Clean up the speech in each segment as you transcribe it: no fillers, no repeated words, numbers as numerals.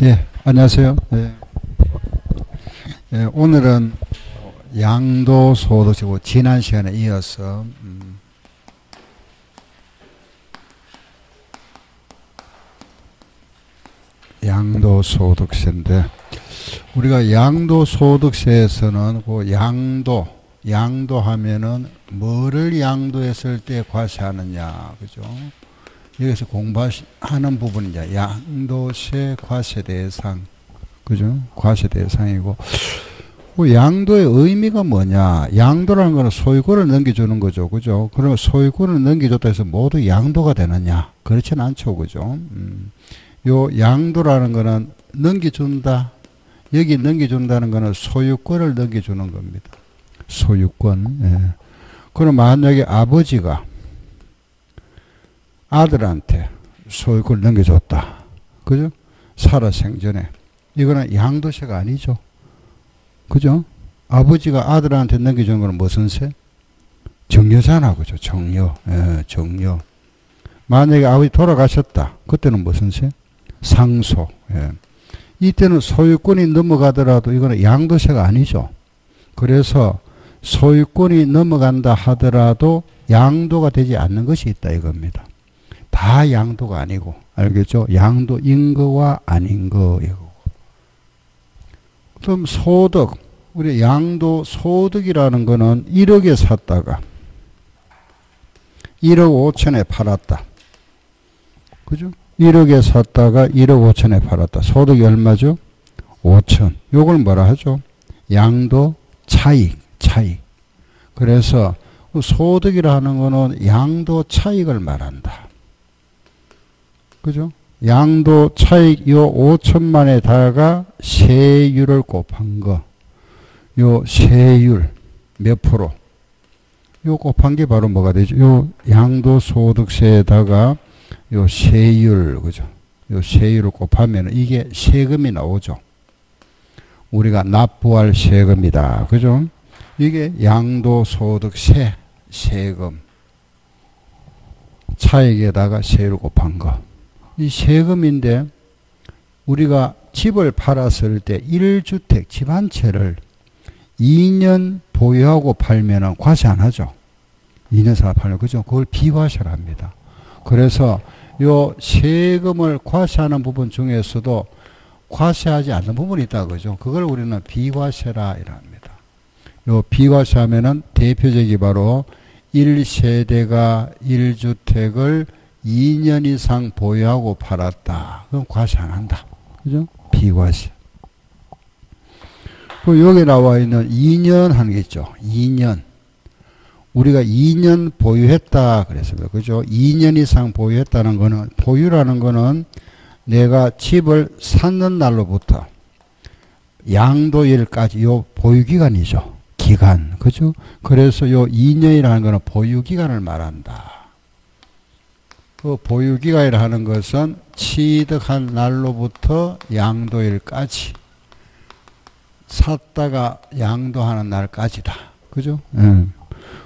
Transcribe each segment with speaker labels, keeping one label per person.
Speaker 1: 예, 안녕하세요. 예. 예, 오늘은 양도소득세고 지난 시간에 이어서 양도소득세인데, 우리가 양도소득세에서는 그 양도하면은 뭐를 양도했을 때 과세하느냐, 그죠? 여기서 공부하는 부분이 이제 양도세 과세 대상, 그죠? 과세 대상이고, 그 양도의 의미가 뭐냐? 양도라는 거는 소유권을 넘겨주는 거죠, 그죠? 그러면 소유권을 넘겨줬다 해서 모두 양도가 되느냐? 그렇진 않죠, 그죠? 요 양도라는 거는 넘겨준다. 여기 넘겨준다는 거는 소유권을 넘겨주는 겁니다. 소유권. 예. 그럼 만약에 아버지가 아들한테 소유권을 넘겨줬다. 그죠? 살아생전에. 이거는 양도세가 아니죠. 그죠? 아버지가 아들한테 넘겨주는 거는 무슨 세? 정려잖아. 그죠? 정려. 예, 정려. 만약에 아버지 돌아가셨다. 그때는 무슨 세? 상소. 예. 이때는 소유권이 넘어가더라도 이거는 양도세가 아니죠. 그래서 소유권이 넘어간다 하더라도 양도가 되지 않는 것이 있다 이겁니다. 다 양도가 아니고, 알겠죠? 양도인 거와 아닌 거 이거고. 그럼 소득, 우리 양도 소득이라는 거는 1억에 샀다가 1억 5천에 팔았다. 그죠? 1억에 샀다가 1억 5천에 팔았다. 소득이 얼마죠? 5천. 요걸 뭐라 하죠? 양도 차익. 그래서 소득이라는 거는 양도 차익을 말한다. 그죠? 양도 차익 요 5천만에다가 세율을 곱한 거. 요 세율 몇 프로? 요 곱한 게 바로 뭐가 되죠? 요 양도소득세에다가 요 세율, 그죠? 요 세율을 곱하면 이게 세금이 나오죠. 우리가 납부할 세금이다. 그죠? 이게 양도소득세, 세금. 차익에다가 세율을 곱한 거. 이 세금인데, 우리가 집을 팔았을 때 1주택 집 한 채를 2년 보유하고 팔면은 과세 안 하죠. 2년 살아 팔면, 그죠? 그걸 비과세를 합니다. 그래서 요 세금을 과세하는 부분 중에서도 과세하지 않는 부분이 있다, 그죠? 그걸 우리는 비과세라 이랍니다. 요 비과세하면은 대표적이 바로 1세대가 1주택을 2년 이상 보유하고 팔았다. 그럼 과세 안 한다. 그죠? 비과세. 그 여기 나와 있는 2년 하는 게 있죠. 2년. 우리가 2년 보유했다 그랬습니다. 그죠? 2년 이상 보유했다는 거는, 보유라는 거는 내가 집을 샀는 날로부터 양도일까지 요 보유기간이죠. 기간. 그죠? 그래서 요 2년이라는 거는 보유기간을 말한다. 그 보유기간이라 하는 것은 취득한 날로부터 양도일까지, 샀다가 양도하는 날까지다. 그죠?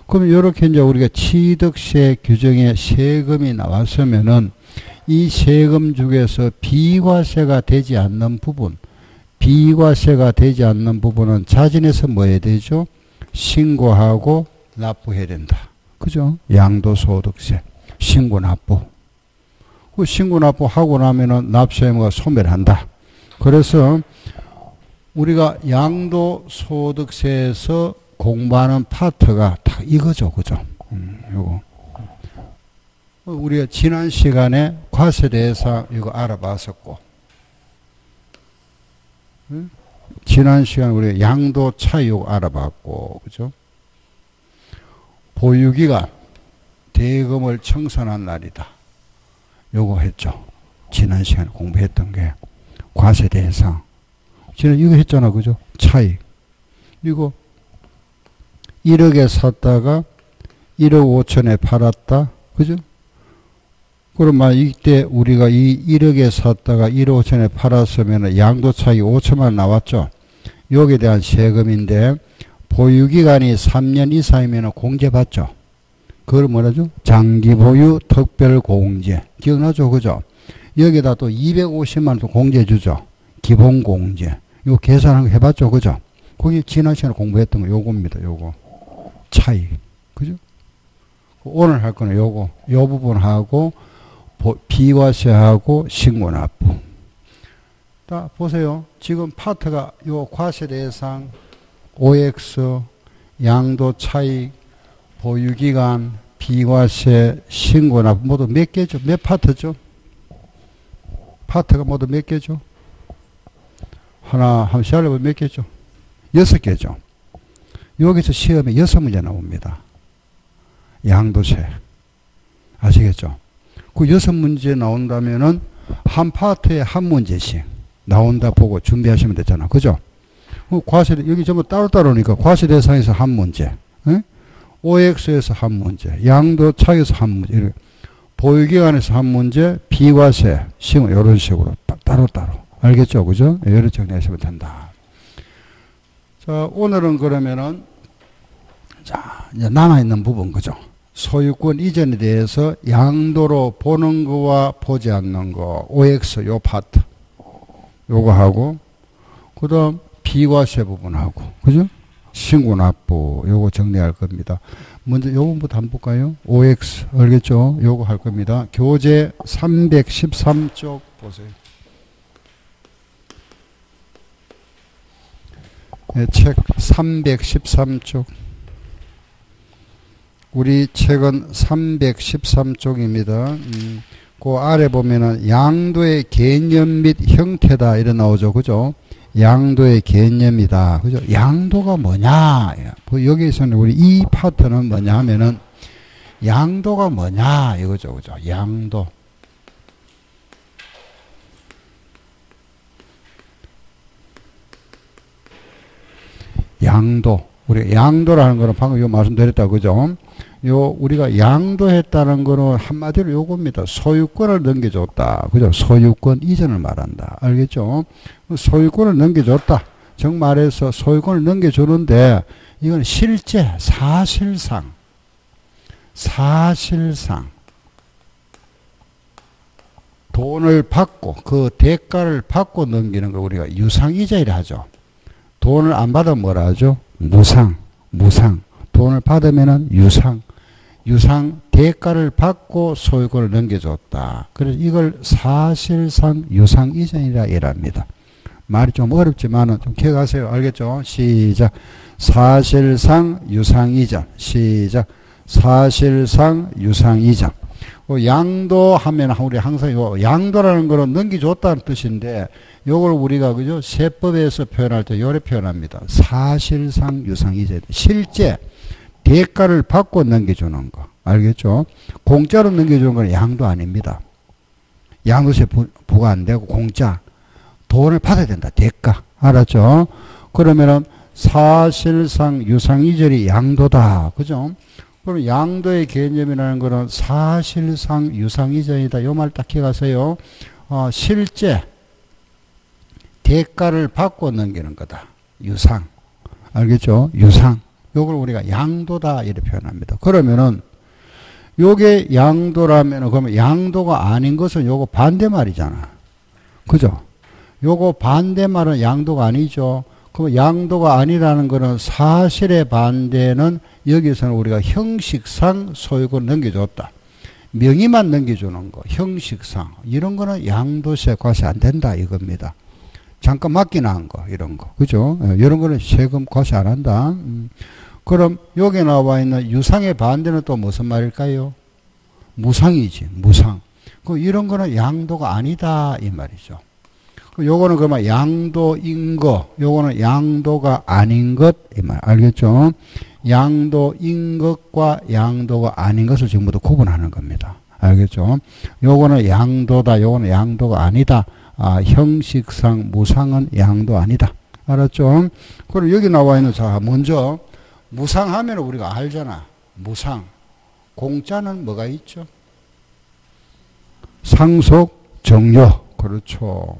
Speaker 1: 그럼 이렇게 이제 우리가 취득세 규정에 세금이 나왔으면은 이 세금 중에서 비과세가 되지 않는 부분, 비과세가 되지 않는 부분은 자진해서 뭐 해야 되죠? 신고하고 납부해야 된다. 그죠? 양도소득세. 신고 납부. 그 신고 납부하고 나면은 납세 의무가 소멸한다. 그래서 우리가 양도소득세에서 공부하는 파트가 다 이거죠, 그죠? 요거. 우리가 지난 시간에 과세 대상 이거 알아봤었고, 지난 시간에 우리가 양도 차익 요거 알아봤고, 그죠? 보유기간, 대금을 청산한 날이다. 요거 했죠. 지난 시간에 공부했던 게 과세 대상. 지난 이거 했잖아, 그죠? 차익. 이거 1억에 샀다가 1억 5천에 팔았다. 그죠? 그러면 이때 우리가 이 1억에 샀다가 1억 5천에 팔았으면 양도 차익이 5천만 나왔죠. 여기에 대한 세금인데, 보유기간이 3년 이상이면 공제받죠. 그걸 뭐라죠? 장기보유 특별공제. 기억나죠? 그죠? 여기다 또 250만 원 공제 주죠. 기본공제. 요 계산한 거 해봤죠? 그죠? 거기 지난 시간에 공부했던 거 요겁니다. 요거. 차이. 그죠? 오늘 할 거는 요거. 요 부분하고 비과세하고 신고납부. 자, 보세요. 지금 파트가 요 과세대상, OX, 양도 차익, 보유기간, 비과세, 신고납부 모두 몇 개죠? 몇 파트죠? 파트가 모두 몇 개죠? 하나, 한번 시작해보면 몇 개죠? 6개죠. 여기서 시험에 6문제 나옵니다. 양도세. 아시겠죠? 그 6문제 나온다면은 한 파트에 한 문제씩 나온다 보고 준비하시면 되잖아. 그죠? 과세, 여기 전부 따로따로니까 과세 대상에서 한 문제, 에? OX에서 한 문제, 양도 차익에서 한 문제, 이렇게. 보유기간에서 한 문제, 비과세, 신고, 이런 식으로 따로따로. 알겠죠? 그죠? 이렇게 정리하시면 된다. 자, 오늘은 그러면은, 자, 이제 남아있는 부분, 그죠? 소유권 이전에 대해서 양도로 보는 거와 보지 않는 거, OX 요 파트. 요거 하고, 그 다음 비과세 부분하고, 그죠? 신고납부, 요거 정리할 겁니다. 먼저 요거부터 한번 볼까요? OX, 알겠죠? 요거 할 겁니다. 교재 313쪽 보세요. 네, 책 313쪽. 우리 책은 313쪽입니다. 그 아래 보면은 양도의 개념 및 형태다 이래 나오죠. 그죠? 양도의 개념이다. 그죠? 양도가 뭐냐? 여기에서는 우리 이 파트는 뭐냐 하면은 양도가 뭐냐 이거죠. 그죠? 양도. 양도. 우리 양도라는 거는 방금 요 말씀드렸다. 그죠? 요 우리가 양도했다는 거는 한마디로 요겁니다. 소유권을 넘겨줬다. 그죠? 소유권 이전을 말한다. 알겠죠? 소유권을 넘겨줬다. 정말해서 소유권을 넘겨주는데 이건 실제 사실상 돈을 받고 그 대가를 받고 넘기는 걸 우리가 유상이자이라 하죠. 돈을 안 받으면 뭐라 하죠? 무상. 돈을 받으면은 유상 대가를 받고 소유권을 넘겨줬다. 그래서 이걸 사실상 유상 이전이라 얘기합니다. 말이 좀 어렵지만은 좀 기억하세요. 알겠죠? 시작. 사실상 유상 이전. 시작. 사실상 유상 이전. 양도하면 우리 항상 양도라는 거는 넘겨줬다는 뜻인데 요걸 우리가 그죠? 세법에서 표현할 때 요래 표현합니다. 사실상 유상 이전. 실제 대가를 받고 넘겨주는 거. 알겠죠? 공짜로 넘겨주는 건 양도 아닙니다. 양도세 부과 안 되고 공짜. 돈을 받아야 된다. 대가. 알았죠? 그러면은 사실상 유상이전이 양도다. 그죠? 그럼 양도의 개념이라는 거는 사실상 유상이전이다. 요 말 딱 기억하세요. 실제 대가를 받고 넘기는 거다. 유상. 알겠죠? 유상. 요걸 우리가 양도다 이렇게 표현합니다. 그러면은 요게 양도라면은 그러면 양도가 아닌 것은 요거 반대말이잖아. 그죠? 요거 반대말은 양도가 아니죠. 그럼 양도가 아니라는 거는 사실의 반대는 여기서는 우리가 형식상 소유권 넘겨줬다. 명의만 넘겨주는 거, 형식상 이런 거는 양도세 과세 안 된다 이겁니다. 잠깐 맡기나 한 거 이런 거, 그죠? 이런 거는 세금 과세 안 한다. 그럼 여기 나와 있는 유상의 반대는 또 무슨 말일까요? 무상이지, 무상. 그 이런 거는 양도가 아니다 이 말이죠. 요거는 그러면 양도인 거, 요거는 양도가 아닌 것 이 말 알겠죠? 양도인 것과 양도가 아닌 것을 지금 모두 구분하는 겁니다. 알겠죠? 요거는 양도다, 요거는 양도가 아니다. 형식상 무상은 양도 아니다. 알았죠? 그럼 여기 나와 있는 자 먼저 무상하면 우리가 알잖아. 무상. 공짜는 뭐가 있죠? 상속, 정려. 그렇죠.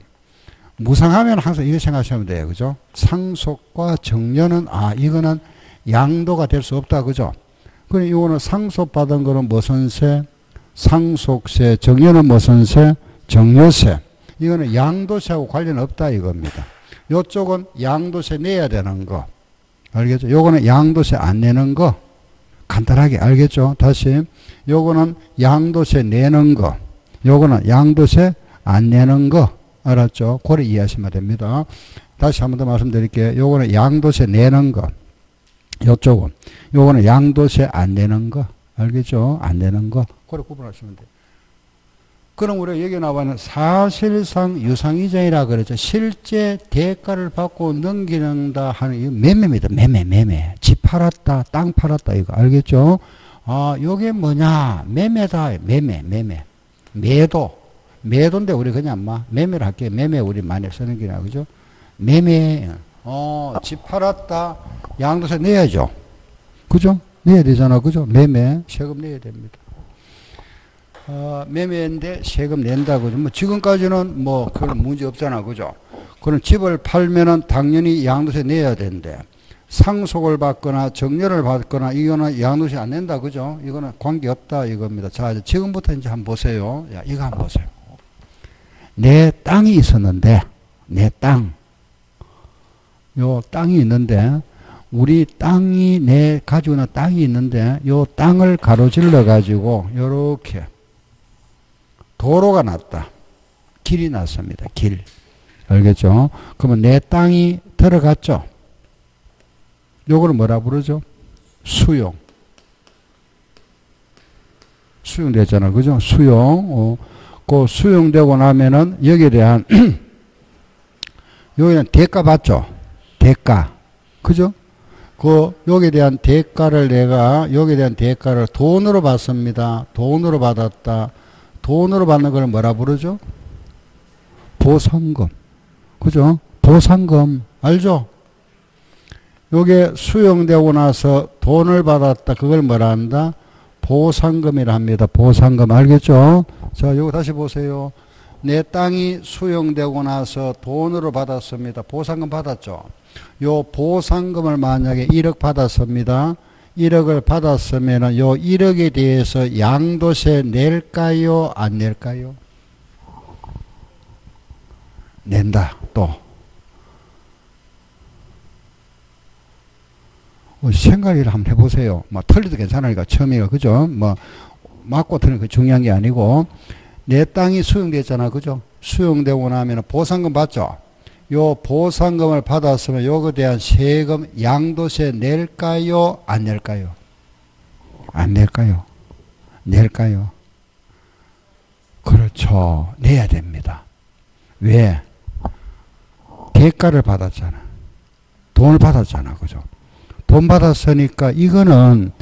Speaker 1: 무상하면 항상 이거 생각하시면 돼요. 그죠? 상속과 정려는, 이거는 양도가 될 수 없다. 그죠? 그럼 이거는 상속받은 거는 무슨 세? 상속세. 정려는 무슨 세? 정려세. 이거는 양도세하고 관련 없다 이겁니다. 요쪽은 양도세 내야 되는 거. 알겠죠? 요거는 양도세 안 내는 거. 간단하게 알겠죠? 다시. 요거는 양도세 내는 거. 요거는 양도세 안 내는 거. 알았죠? 그래 이해하시면 됩니다. 다시 한 번 더 말씀드릴게요. 요거는 양도세 내는 거. 요쪽은. 요거는 양도세 안 내는 거. 알겠죠? 안 내는 거. 그래 구분하시면 돼요. 그럼 우리가 여기 나와는 사실상 유상이자이라 그랬죠. 실제 대가를 받고 넘기는다 하는 이 매매입니다. 매매. 집 팔았다, 땅 팔았다 이거 알겠죠? 아, 요게 뭐냐? 매매다. 매매. 매도인데 우리 그냥 매매를 할게요. 매매 우리 많이 쓰는 게나 그죠? 매매. 집 팔았다. 양도세 내야죠. 그죠? 내야 되잖아. 그죠? 매매. 세금 내야 됩니다. 매매인데 세금 낸다. 그죠? 지금까지는 그런 문제 없잖아. 그죠? 그럼 집을 팔면은 당연히 양도세 내야 되는데, 상속을 받거나 정려를 받거나 이거는 양도세 안 낸다. 그죠? 이거는 관계 없다. 이겁니다. 자, 지금부터 이제 한번 보세요. 야, 이거 한번 보세요. 내 땅이 있었는데, 내 땅. 요 땅이 있는데, 우리 땅이, 내 가지고 있는 땅이 있는데, 요 땅을 가로질러 가지고, 요렇게, 도로가 났다. 길이 났습니다. 길. 알겠죠? 그러면 내 땅이 들어갔죠? 요거를 뭐라 부르죠? 수용. 수용됐잖아. 그죠? 수용. 그 수용되고 나면은 여기에 대한, 여기는 대가 받죠? 대가. 그죠? 여기에 대한 대가를 내가, 여기에 대한 대가를 돈으로 받습니다. 돈으로 받았다. 돈으로 받는 걸 뭐라 부르죠? 보상금. 그죠? 보상금. 알죠? 요게 수용되고 나서 돈을 받았다. 그걸 뭐라 한다? 보상금이라 합니다. 보상금. 알겠죠? 자, 요거 다시 보세요. 내 땅이 수용되고 나서 돈으로 받았습니다. 보상금 받았죠? 요 보상금을 만약에 1억 받았습니다. 1억을 받았으면 요 1억에 대해서 양도세 낼까요? 안 낼까요? 낸다. 또. 생각을 한번 해보세요. 틀려도 괜찮으니까 처음이에요. 그죠? 맞고 틀린 거 중요한 게 아니고 내 땅이 수용됐잖아. 그죠? 수용되고 나면 보상금 받죠? 요 보상금을 받았으면 요거에 대한 세금 양도세 낼까요? 안 낼까요? 안 낼까요? 낼까요? 그렇죠. 내야 됩니다. 왜? 대가를 받았잖아. 돈을 받았잖아. 그죠? 돈 받았으니까 이거는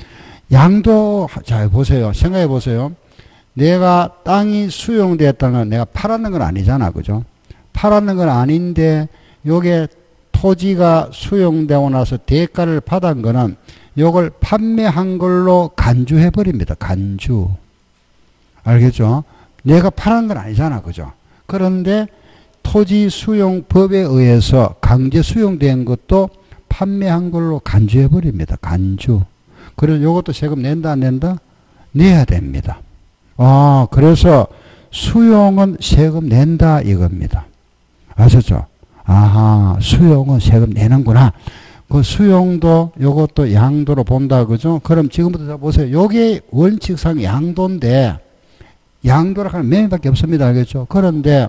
Speaker 1: 자, 보세요. 생각해 보세요. 내가 땅이 수용됐다는 건 내가 팔았는 건 아니잖아. 그죠? 팔았는 건 아닌데 요게 토지가 수용되고 나서 대가를 받은 거는 요걸 판매한 걸로 간주해 버립니다. 간주. 알겠죠? 내가 팔은 건 아니잖아. 그죠? 그런데 토지 수용법에 의해서 강제 수용된 것도 판매한 걸로 간주해 버립니다. 간주. 그래서 요것도 세금 낸다 안 낸다? 내야 됩니다. 그래서 수용은 세금 낸다 이겁니다. 아셨죠? 아하, 수용은 세금 내는구나. 그 수용도 요것도 양도로 본다. 그죠? 그럼 지금부터 자 보세요. 요게 원칙상 양도인데 양도라 하면 매매밖에 없습니다. 알겠죠? 그런데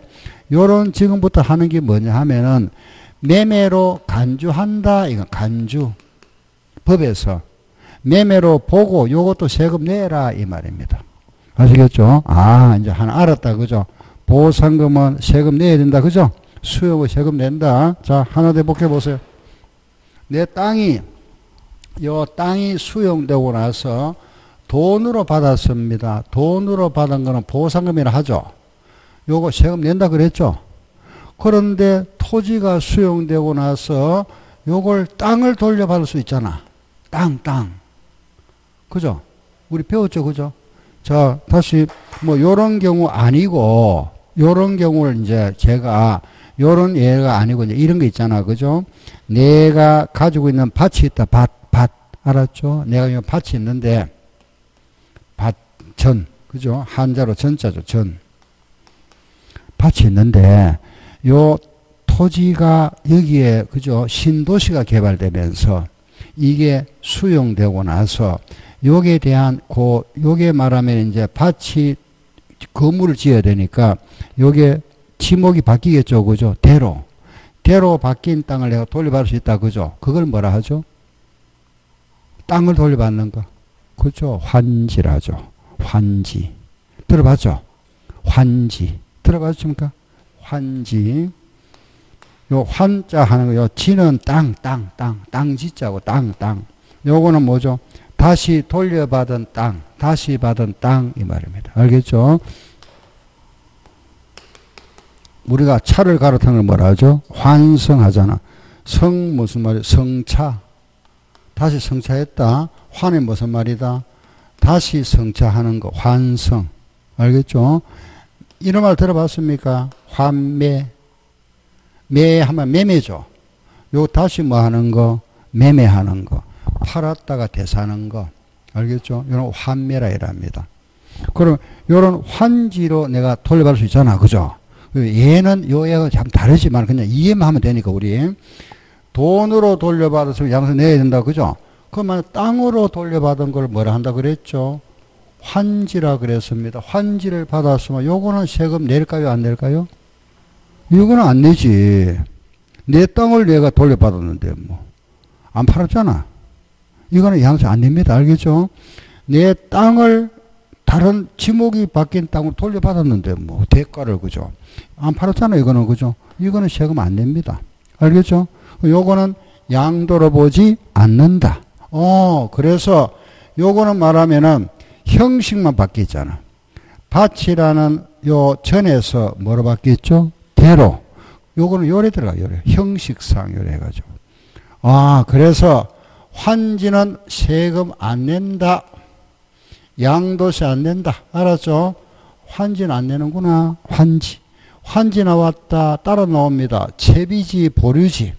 Speaker 1: 요런 지금부터 하는 게 뭐냐 하면은 매매로 간주한다. 이건 간주. 법에서 매매로 보고 요것도 세금 내라 이 말입니다. 아시겠죠? 이제 하나 알았다. 그죠? 보상금은 세금 내야 된다. 그죠? 수용은 세금 낸다. 자, 하나 더 복해 보세요. 내 땅이 수용되고 나서 돈으로 받았습니다. 돈으로 받은 거는 보상금이라 하죠. 요거 세금 낸다 그랬죠? 그런데 토지가 수용되고 나서 요걸 땅을 돌려받을 수 있잖아. 땅. 그죠? 우리 배웠죠? 그죠? 자, 다시, 요런 경우 아니고, 요런 경우를 이제 제가, 요런 예가 아니고, 이제 이런 거 있잖아. 그죠? 내가 가지고 있는 밭이 있다. 밭. 알았죠? 내가 이 밭이 있는데, 전. 그죠? 한자로 전자죠. 밭이 있는데 요 토지가 여기에 그죠? 신도시가 개발되면서 이게 수용되고 나서 요게 대한 요게 말하면 이제 밭이 건물을 지어야 되니까 요게 지목이 바뀌겠죠. 그죠? 대로 바뀐 땅을 내가 돌려받을 수 있다. 그죠? 그걸 뭐라 하죠? 땅을 돌려받는 거. 그죠? 환지라죠. 환지. 들어봤죠? 환지. 들어봤습니까? 환지. 요 환자 하는 거, 요 지는 땅 지자고 땅. 요거는 뭐죠? 다시 돌려받은 땅, 다시 받은 땅 이 말입니다. 알겠죠? 우리가 차를 갈아타는 걸 뭐라 하죠? 환성하잖아. 성 무슨 말이야? 성차. 다시 성차했다. 환이 무슨 말이다? 다시 성차하는 거. 환성. 알겠죠? 이런 말 들어봤습니까? 환매. 매하면 매매죠. 요 다시 뭐 하는 거? 매매하는 거. 팔았다가 대사는 거. 알겠죠? 이런 환매라 이랍니다. 그럼 요런 환지로 내가 돌려받을 수 있잖아. 그죠? 얘는 요 애가 참 다르지만 그냥 이해만 하면 되니까 우리 돈으로 돌려받았으면 양수 내야 된다. 그죠? 그러면 땅으로 돌려받은 걸 뭐라 한다 그랬죠? 환지라 그랬습니다. 환지를 받았으면 요거는 세금 낼까요? 안 낼까요? 이거는 안 내지. 내 땅을 내가 돌려받았는데 뭐 안 팔았잖아. 이거는 양수 안 냅니다. 알겠죠? 내 땅을 다른 지목이 바뀐 땅으로 돌려받았는데 뭐 대가를 그죠? 안 팔았잖아. 이거는 그죠? 이거는 세금 안 냅니다. 알겠죠? 요거는 양도로 보지 않는다. 그래서 요거는 말하면은 형식만 바뀌잖아. 밭이라는 요 전에서 뭐로 바뀌었죠? 대로. 요거는 요래 들어가, 요래. 형식상 요래 해가지고. 그래서 환지는 세금 안 낸다. 양도세 안 낸다. 알았죠? 환지는 안 내는구나. 환지. 환지 나왔다. 따라 나옵니다. 채비지, 보류지.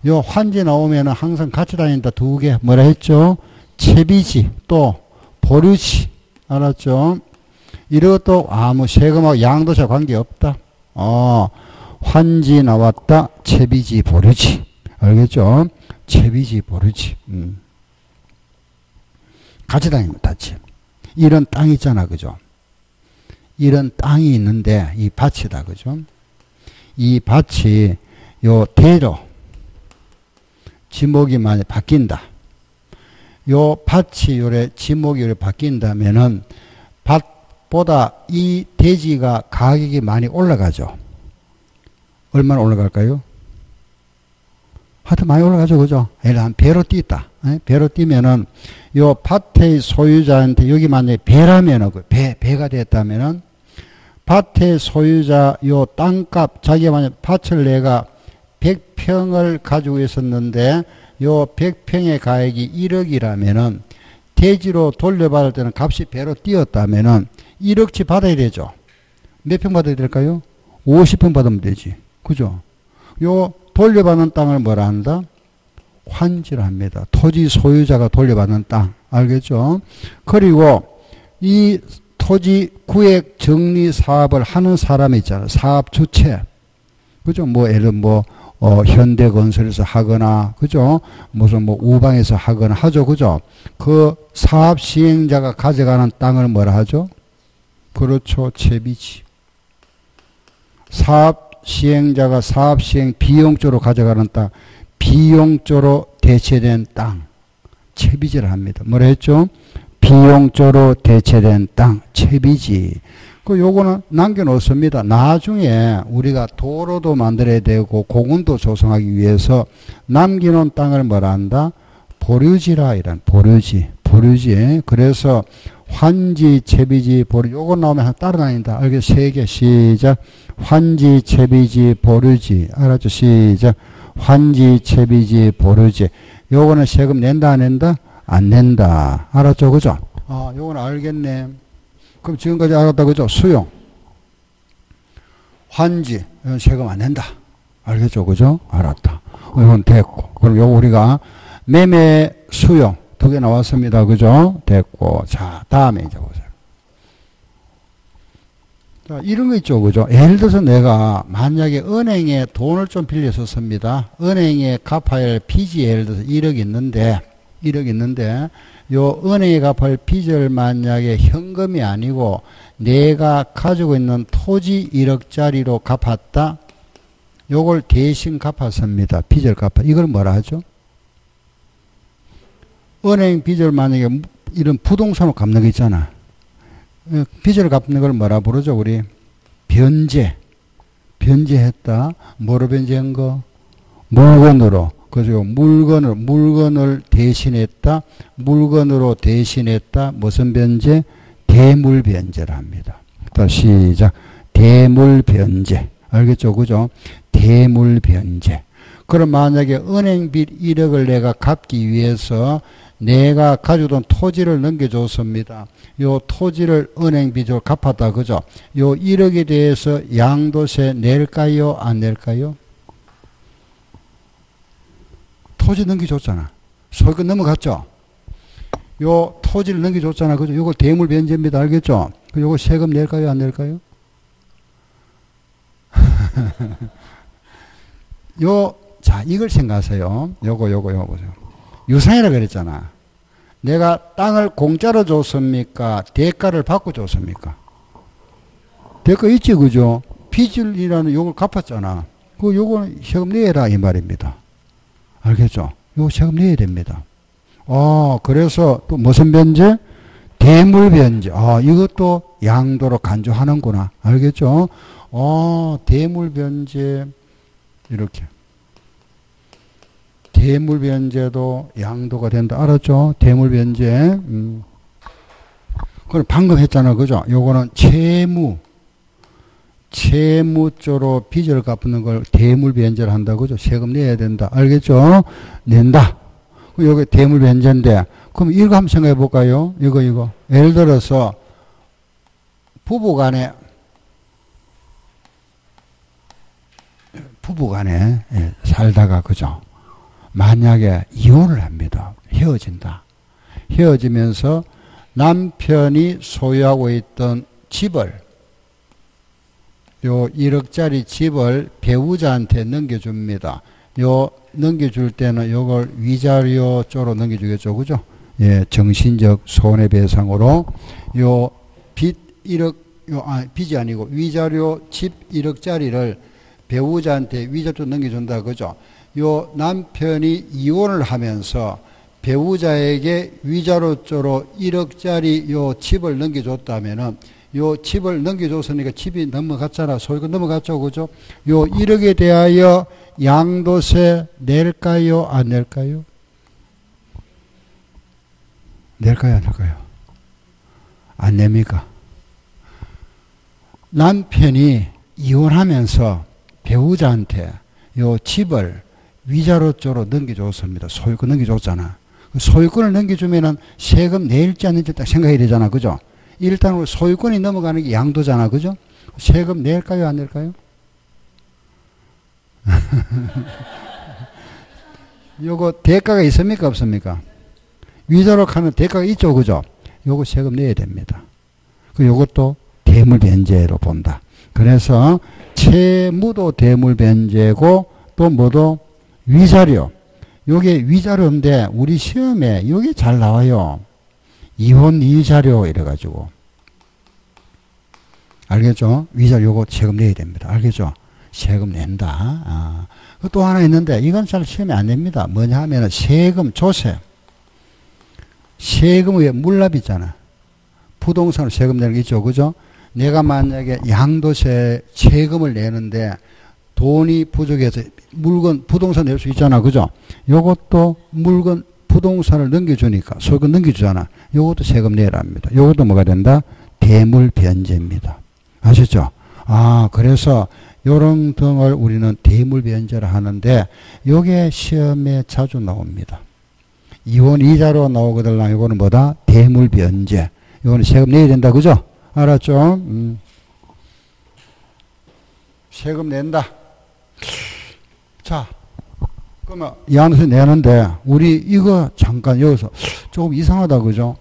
Speaker 1: 요 환지 나오면은 항상 같이 다닌다. 두 개. 뭐라 했죠? 채비지, 또 보류지. 알았죠? 이것도 아무 세금하고 양도세 관계없다. 환지 나왔다. 채비지, 보류지. 알겠죠? 채비지, 보류지. 같이 다니면 닿지. 이런 땅이 있잖아. 그죠? 이런 땅이 있는데 이 밭이다. 그죠? 이 밭이 요 대로 지목이 많이 바뀐다. 요 밭이 요래 지목이 요래 바뀐다면은 밭보다 이 대지가 가격이 많이 올라가죠. 얼마나 올라갈까요? 하여튼 많이 올라가죠. 그죠? 예를 한 배로 뛰었다. 배로 뛰면은 요 밭의 소유자한테 여기 만약에 배라면은 배가 됐다면은 밭의 소유자 요 땅값 자기가 만약 밭을 내가 100평을 가지고 있었는데 요 100평의 가액이 1억이라면은 대지로 돌려받을 때는 값이 배로 뛰었다면은 1억치 받아야 되죠. 몇 평 받아야 될까요? 50평 받으면 되지. 그죠? 요 돌려받는 땅을 뭐라 한다? 환지를 합니다. 토지 소유자가 돌려받는 땅. 알겠죠? 그리고 이 토지 구획 정리 사업을 하는 사람이 있잖아요. 사업 주체. 그죠? 뭐, 예를 뭐, 현대건설에서 하거나, 그죠? 무슨 뭐 우방에서 하거나 하죠. 그죠? 그 사업 시행자가 가져가는 땅을 뭐라 하죠? 그렇죠. 채비지. 사업 시행자가 사업 시행 비용조로 가져가는 땅, 비용조로 대체된 땅, 채비지를 합니다. 뭐라 했죠? 비용조로 대체된 땅, 채비지. 요거는 남겨놓습니다. 나중에 우리가 도로도 만들어야 되고 공원도 조성하기 위해서 남겨놓은 땅을 뭐라 한다? 보류지라 이란 보류지. 그래서 환지, 채비지, 보류. 요거 나오면 따라다닌다. 알겠어? 세 개. 시작. 환지, 채비지, 보류지. 알았죠? 시작. 환지, 채비지, 보류지. 요거는 세금 낸다, 안 낸다? 안 낸다. 알았죠? 그죠? 요거는 알겠네. 그럼 지금까지 알았다. 그죠? 수용. 환지. 이건 세금 안 낸다. 알겠죠? 그죠? 알았다. 이건 됐고. 그럼 요거 우리가 매매, 수용. 두 개 나왔습니다. 그죠? 됐고. 자, 다음에 이제 보세요. 자, 이런 거 있죠. 그죠? 예를 들어서 내가 만약에 은행에 돈을 좀 빌렸었습니다. 은행에 갚아야 할 빚이 예를 들어서 1억 있는데, 요 은행에 갚아야 할 빚을 만약에 현금이 아니고 내가 가지고 있는 토지 1억짜리로 갚았다. 요걸 대신 갚았습니다. 빚을 갚아. 이걸 뭐라 하죠? 은행 빚을 만약에 이런 부동산으로 갚는 거 있잖아. 빚을 갚는 걸 뭐라 부르죠? 우리 변제. 변제했다. 뭐로 변제한 거? 물건으로. 그죠? 물건을 대신했다. 물건으로 대신했다. 무슨 변제? 대물변제를 합니다. 다시 시작. 대물변제. 알겠죠? 그죠? 대물변제. 그럼 만약에 은행빚 1억을 내가 갚기 위해서 내가 가지고 온 토지를 넘겨줬습니다. 요 토지를 은행빚으로 갚았다. 그죠? 요 1억에 대해서 양도세 낼까요? 안 낼까요? 토지 넘겨줬잖아. 소유권 넘어갔죠? 요 토지를 넘겨줬잖아. 그죠? 요거 대물변제입니다. 알겠죠? 요거 세금 낼까요? 안 낼까요? 자, 이걸 생각하세요. 요거 보세요. 유상이라 그랬잖아. 내가 땅을 공짜로 줬습니까? 대가를 받고 줬습니까? 대가 있지, 그죠? 빚이라는 요걸 갚았잖아. 요거는 세금 내라, 이 말입니다. 알겠죠? 요거 세금 내야 됩니다. 그래서 또 무슨 변제? 대물변제. 이것도 양도로 간주하는구나. 알겠죠? 대물변제. 이렇게. 대물변제도 양도가 된다. 알았죠? 대물변제. 그걸 방금 했잖아. 그죠? 요거는 채무조로 빚을 갚는 걸 대물변제를 한다. 그죠? 세금 내야 된다. 알겠죠? 낸다. 요게 대물변제인데, 그럼 이거 한번 생각해 볼까요? 이거. 예를 들어서, 부부 간에 살다가, 그죠? 만약에 이혼을 합니다. 헤어진다. 헤어지면서 남편이 소유하고 있던 집을, 요 1억짜리 집을 배우자한테 넘겨줍니다. 넘겨줄 때는 요걸 위자료 쪽으로 넘겨주겠죠. 그죠? 예, 정신적 손해배상으로 요 빚 1억, 빚이 아니고 위자료 집 1억짜리를 배우자한테 위자료 넘겨준다. 그죠? 요 남편이 이혼을 하면서 배우자에게 위자료 쪽으로 1억짜리 요 집을 넘겨줬다면은 요 집을 넘겨줬으니까 집이 넘어갔잖아. 소유권 넘어갔죠. 그죠? 요 1억에 대하여 양도세 낼까요? 안 낼까요? 낼까요? 안 낼까요? 안 냅니까? 남편이 이혼하면서 배우자한테 요 집을 위자료 쪽으로 넘겨줬습니다. 소유권 넘겨줬잖아. 소유권을 넘겨주면은 세금 낼지 안 낼지 딱 생각해야 되잖아. 그죠? 일단 소유권이 넘어가는 게 양도잖아. 그죠? 세금 낼까요? 안 낼까요? 요거 대가가 있습니까? 없습니까? 위자료 하면 대가가 있죠. 그죠? 요거 세금 내야 됩니다. 요것도 대물변제로 본다. 그래서 채무도 대물변제고 또 뭐도 위자료. 요게 위자료인데 우리 시험에 요게 잘 나와요. 이혼 위자료 이래가지고. 알겠죠? 위자료 요거 세금 내야 됩니다. 알겠죠? 세금 낸다. 또 하나 있는데 이건 잘 시험에 안 냅니다. 뭐냐 하면은 세금 조세. 세금 위에 물납 있잖아. 부동산으로 세금 내는 게 있죠. 그죠? 내가 만약에 양도세 세금을 내는데 돈이 부족해서 부동산 낼 수 있잖아. 그죠? 요것도 부동산을 넘겨주니까, 소유권 넘겨주잖아. 요것도 세금 내라 합니다. 요것도 뭐가 된다? 대물변제입니다. 아셨죠? 그래서 요런 등을 우리는 대물변제를 하는데, 요게 시험에 자주 나옵니다. 이혼 이자로 나오거든요. 요거는 뭐다? 대물변제. 요거는 세금 내야 된다. 그죠? 알았죠? 세금 낸다. 자, 그러면 양도세 내는데 우리 이거 잠깐 여기서 조금 이상하다. 그죠?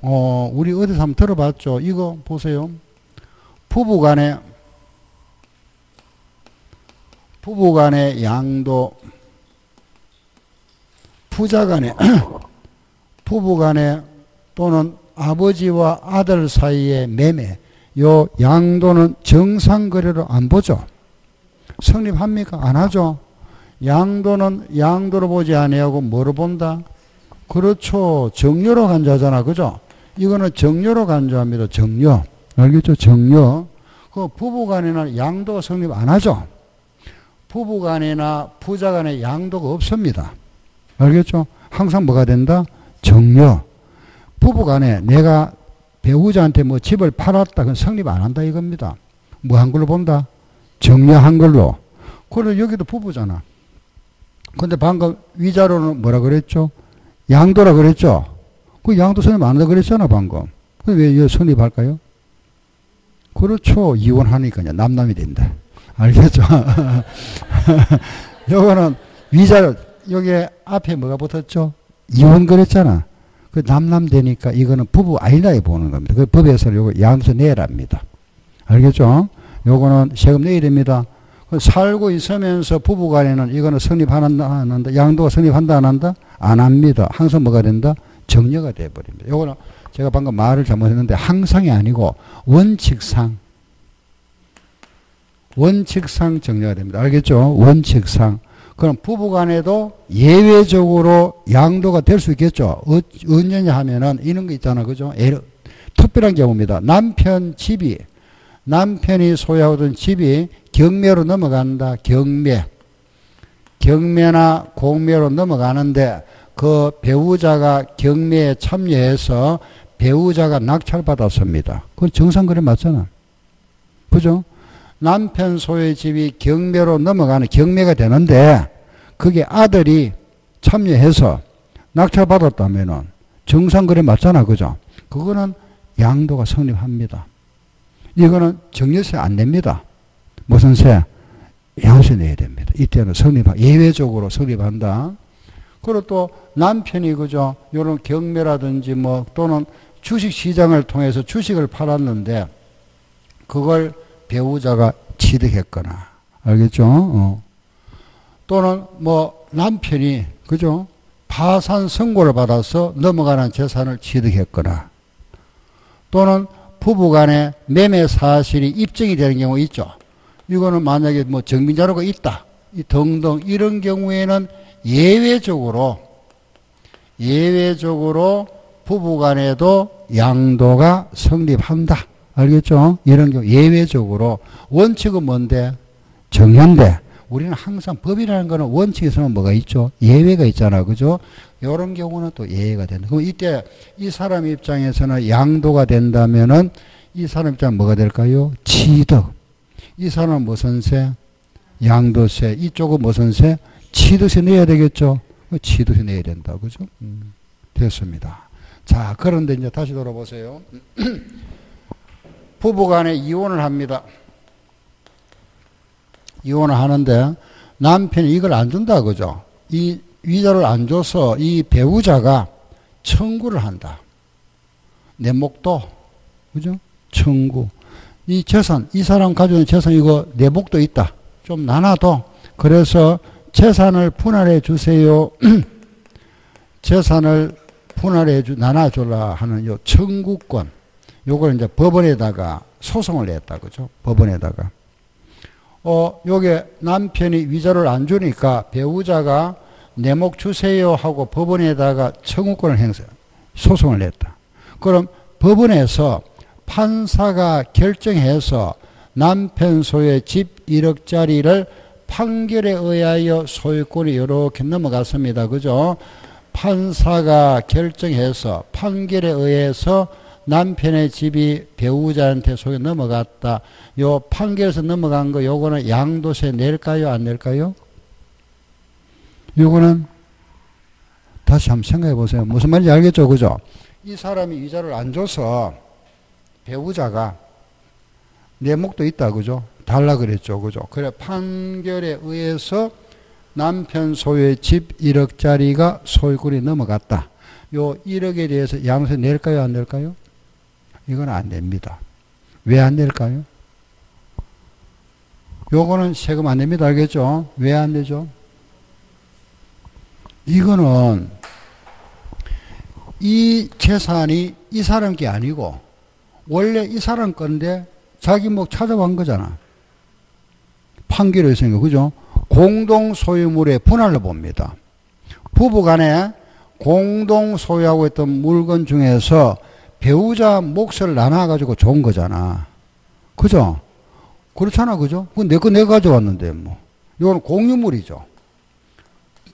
Speaker 1: 우리 어디서 한번 들어봤죠? 이거 보세요. 부부간에 부부간의 양도, 부자간의 부부간의 또는 아버지와 아들 사이의 매매, 요 양도는 정상거래로 안 보죠. 성립합니까? 안 하죠. 양도는 양도로 보지 아니하고 뭐로 본다? 그렇죠. 정료로 간주하잖아. 그죠? 이거는 정료로 간주합니다. 정료. 알겠죠? 정료. 그 부부간에는 양도가 성립 안 하죠. 부부간이나 부자간에 양도가 없습니다. 알겠죠? 항상 뭐가 된다? 정료. 부부간에 내가 배우자한테 뭐 집을 팔았다. 그건 성립 안 한다 이겁니다. 뭐 한 걸로 본다? 정료한 걸로. 그래 여기도 부부잖아. 근데 방금 위자료는 뭐라 그랬죠? 양도라 그랬죠? 그 양도 성립 안 한다 그랬잖아 방금. 왜 이거 성립할까요? 그렇죠. 이혼하니까요. 남남이 된다. 알겠죠? 요거는 위자료, 여기에 앞에 뭐가 붙었죠? 이혼 그랬잖아. 그 남남 되니까 이거는 부부 아니다 보는 겁니다. 그 법에서 요거 양도 내랍니다. 알겠죠? 요거는 세금 내야 됩니다. 살고 있으면서 부부간에는 이거는 성립한다, 안 한다? 양도가 성립한다, 안 한다? 안 합니다. 항상 뭐가 된다? 정려가 돼버립니다. 요거는 제가 방금 말을 잘못했는데 항상이 아니고 원칙상 정려가 됩니다. 알겠죠? 원칙상. 그럼 부부간에도 예외적으로 양도가 될 수 있겠죠. 언제냐 하면은 이런 거 있잖아. 그죠? 특별한 경우입니다. 남편이 소유하던 집이 경매로 넘어간다. 경매나 공매로 넘어가는데 그 배우자가 경매에 참여해서 배우자가 낙찰받았습니다. 그건 정상거래 맞잖아. 그죠? 남편 소유의 집이 경매로 넘어가는 경매가 되는데 그게 아들이 참여해서 낙찰받았다면은 정상거래 맞잖아. 그죠? 그거는 양도가 성립합니다. 이거는 정려세 안 냅니다. 무슨 세? 양세 내야 됩니다. 이때는 예외적으로 성립한다. 그리고 또 남편이 그죠? 요런 경매라든지 뭐 또는 주식 시장을 통해서 주식을 팔았는데 그걸 배우자가 취득했거나, 알겠죠? 또는 뭐 남편이, 그죠? 파산 선고를 받아서 넘어가는 재산을 취득했거나, 또는 부부간에 매매 사실이 입증이 되는 경우 있죠. 이거는 만약에 뭐 증빙자료가 있다, 등등 이런 경우에는 예외적으로 부부간에도 양도가 성립한다. 알겠죠? 이런 경우 예외적으로. 원칙은 뭔데? 정현대. 우리는 항상 법이라는 거는 원칙에서는 뭐가 있죠? 예외가 있잖아. 그죠? 이런 경우는 또 예외가 된다. 그럼 이때 이 사람 입장에서는 양도가 된다면은 이 사람 입장은 뭐가 될까요? 취득. 이 사람은 무슨 세? 양도세. 이쪽은 무슨 세? 취득세 내야 되겠죠? 취득세 내야 된다. 그죠? 됐습니다. 자, 그런데 이제 다시 돌아보세요. 부부간에 이혼을 합니다. 이혼을 하는데 남편이 이걸 안 준다. 그죠? 이 위자료를 안 줘서 이 배우자가 청구를 한다. 내 목도. 그죠? 청구. 이 재산, 이 사람 가지고 있는 재산 이거 내 목도 있다. 좀 나눠도. 그래서 재산을 분할해 주세요. 재산을 나눠줘라 하는 요 청구권. 요걸 이제 법원에다가 소송을 냈다. 그죠? 법원에다가. 요게 남편이 위자료를 안 주니까 배우자가 내 목 주세요 하고 법원에다가 청구권을 소송을 냈다. 그럼 법원에서 판사가 결정해서 남편 소유의 집 1억짜리를 판결에 의하여 소유권이 이렇게 넘어갔습니다. 그죠? 판사가 결정해서 판결에 의해서 남편의 집이 배우자한테 소유에 넘어갔다. 요 판결에서 넘어간 거 요거는 양도세 낼까요? 안 낼까요? 요거는 다시 한번 생각해 보세요. 무슨 말인지 알겠죠? 그죠? 이 사람이 위자료를 안 줘서 배우자가 내 목도 있다. 그죠? 달라 그랬죠. 그죠? 그래 판결에 의해서 남편 소유의 집 1억짜리가 소유권이 넘어갔다. 요 1억에 대해서 양도세 낼까요? 안 낼까요? 이건 안 냅니다. 왜 안 낼까요? 요거는 세금 안 냅니다. 알겠죠? 왜 안 내죠? 이거는 이 재산이 이 사람 게 아니고 원래 이 사람 건데 자기 목 찾아간 거잖아. 판결을 했으니까. 그죠? 공동 소유물의 분할로 봅니다. 부부 간에 공동 소유하고 있던 물건 중에서 배우자 몫을 나눠가지고 좋은 거잖아. 그죠? 그렇잖아. 그죠? 그건 내 거 내가 가져왔는데, 뭐. 이건 공유물이죠.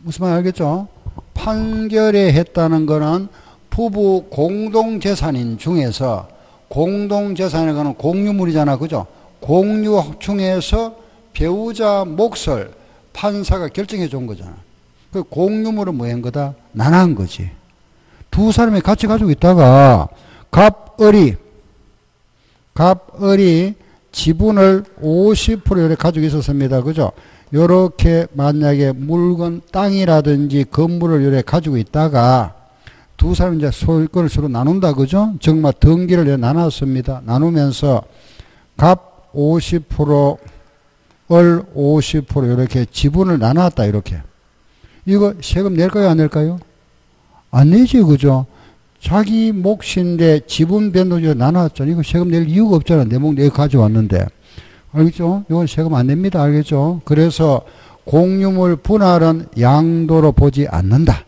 Speaker 1: 무슨 말 알겠죠? 판결에 했다는 거는 부부 공동재산인 중에서 공동재산인 거는 공유물이잖아. 그죠? 공유 중에서 배우자 몫을 판사가 결정해 준 거잖아. 그 공유물은 뭐 한 거다? 나눠한 거지. 두 사람이 같이 가지고 있다가 갑을이 지분을 50% 이렇게 가지고 있었습니다. 그죠? 요렇게 만약에 물건, 땅이라든지 건물을 이렇게 가지고 있다가 두 사람이 이제 소유권을 서로 나눈다. 그죠? 정말 등기를 이렇게 나눴습니다. 나누면서 갑 50%, 을 50% 이렇게 지분을 나눴다. 이렇게. 이거 세금 낼까요? 안 낼까요? 안 내지. 그죠? 자기 몫인데 지분 변동적으로 나눴잖아. 이거 세금 낼 이유가 없잖아. 내 몫 내가 가져왔는데. 알겠죠? 이건 세금 안 냅니다. 알겠죠? 그래서 공유물 분할은 양도로 보지 않는다.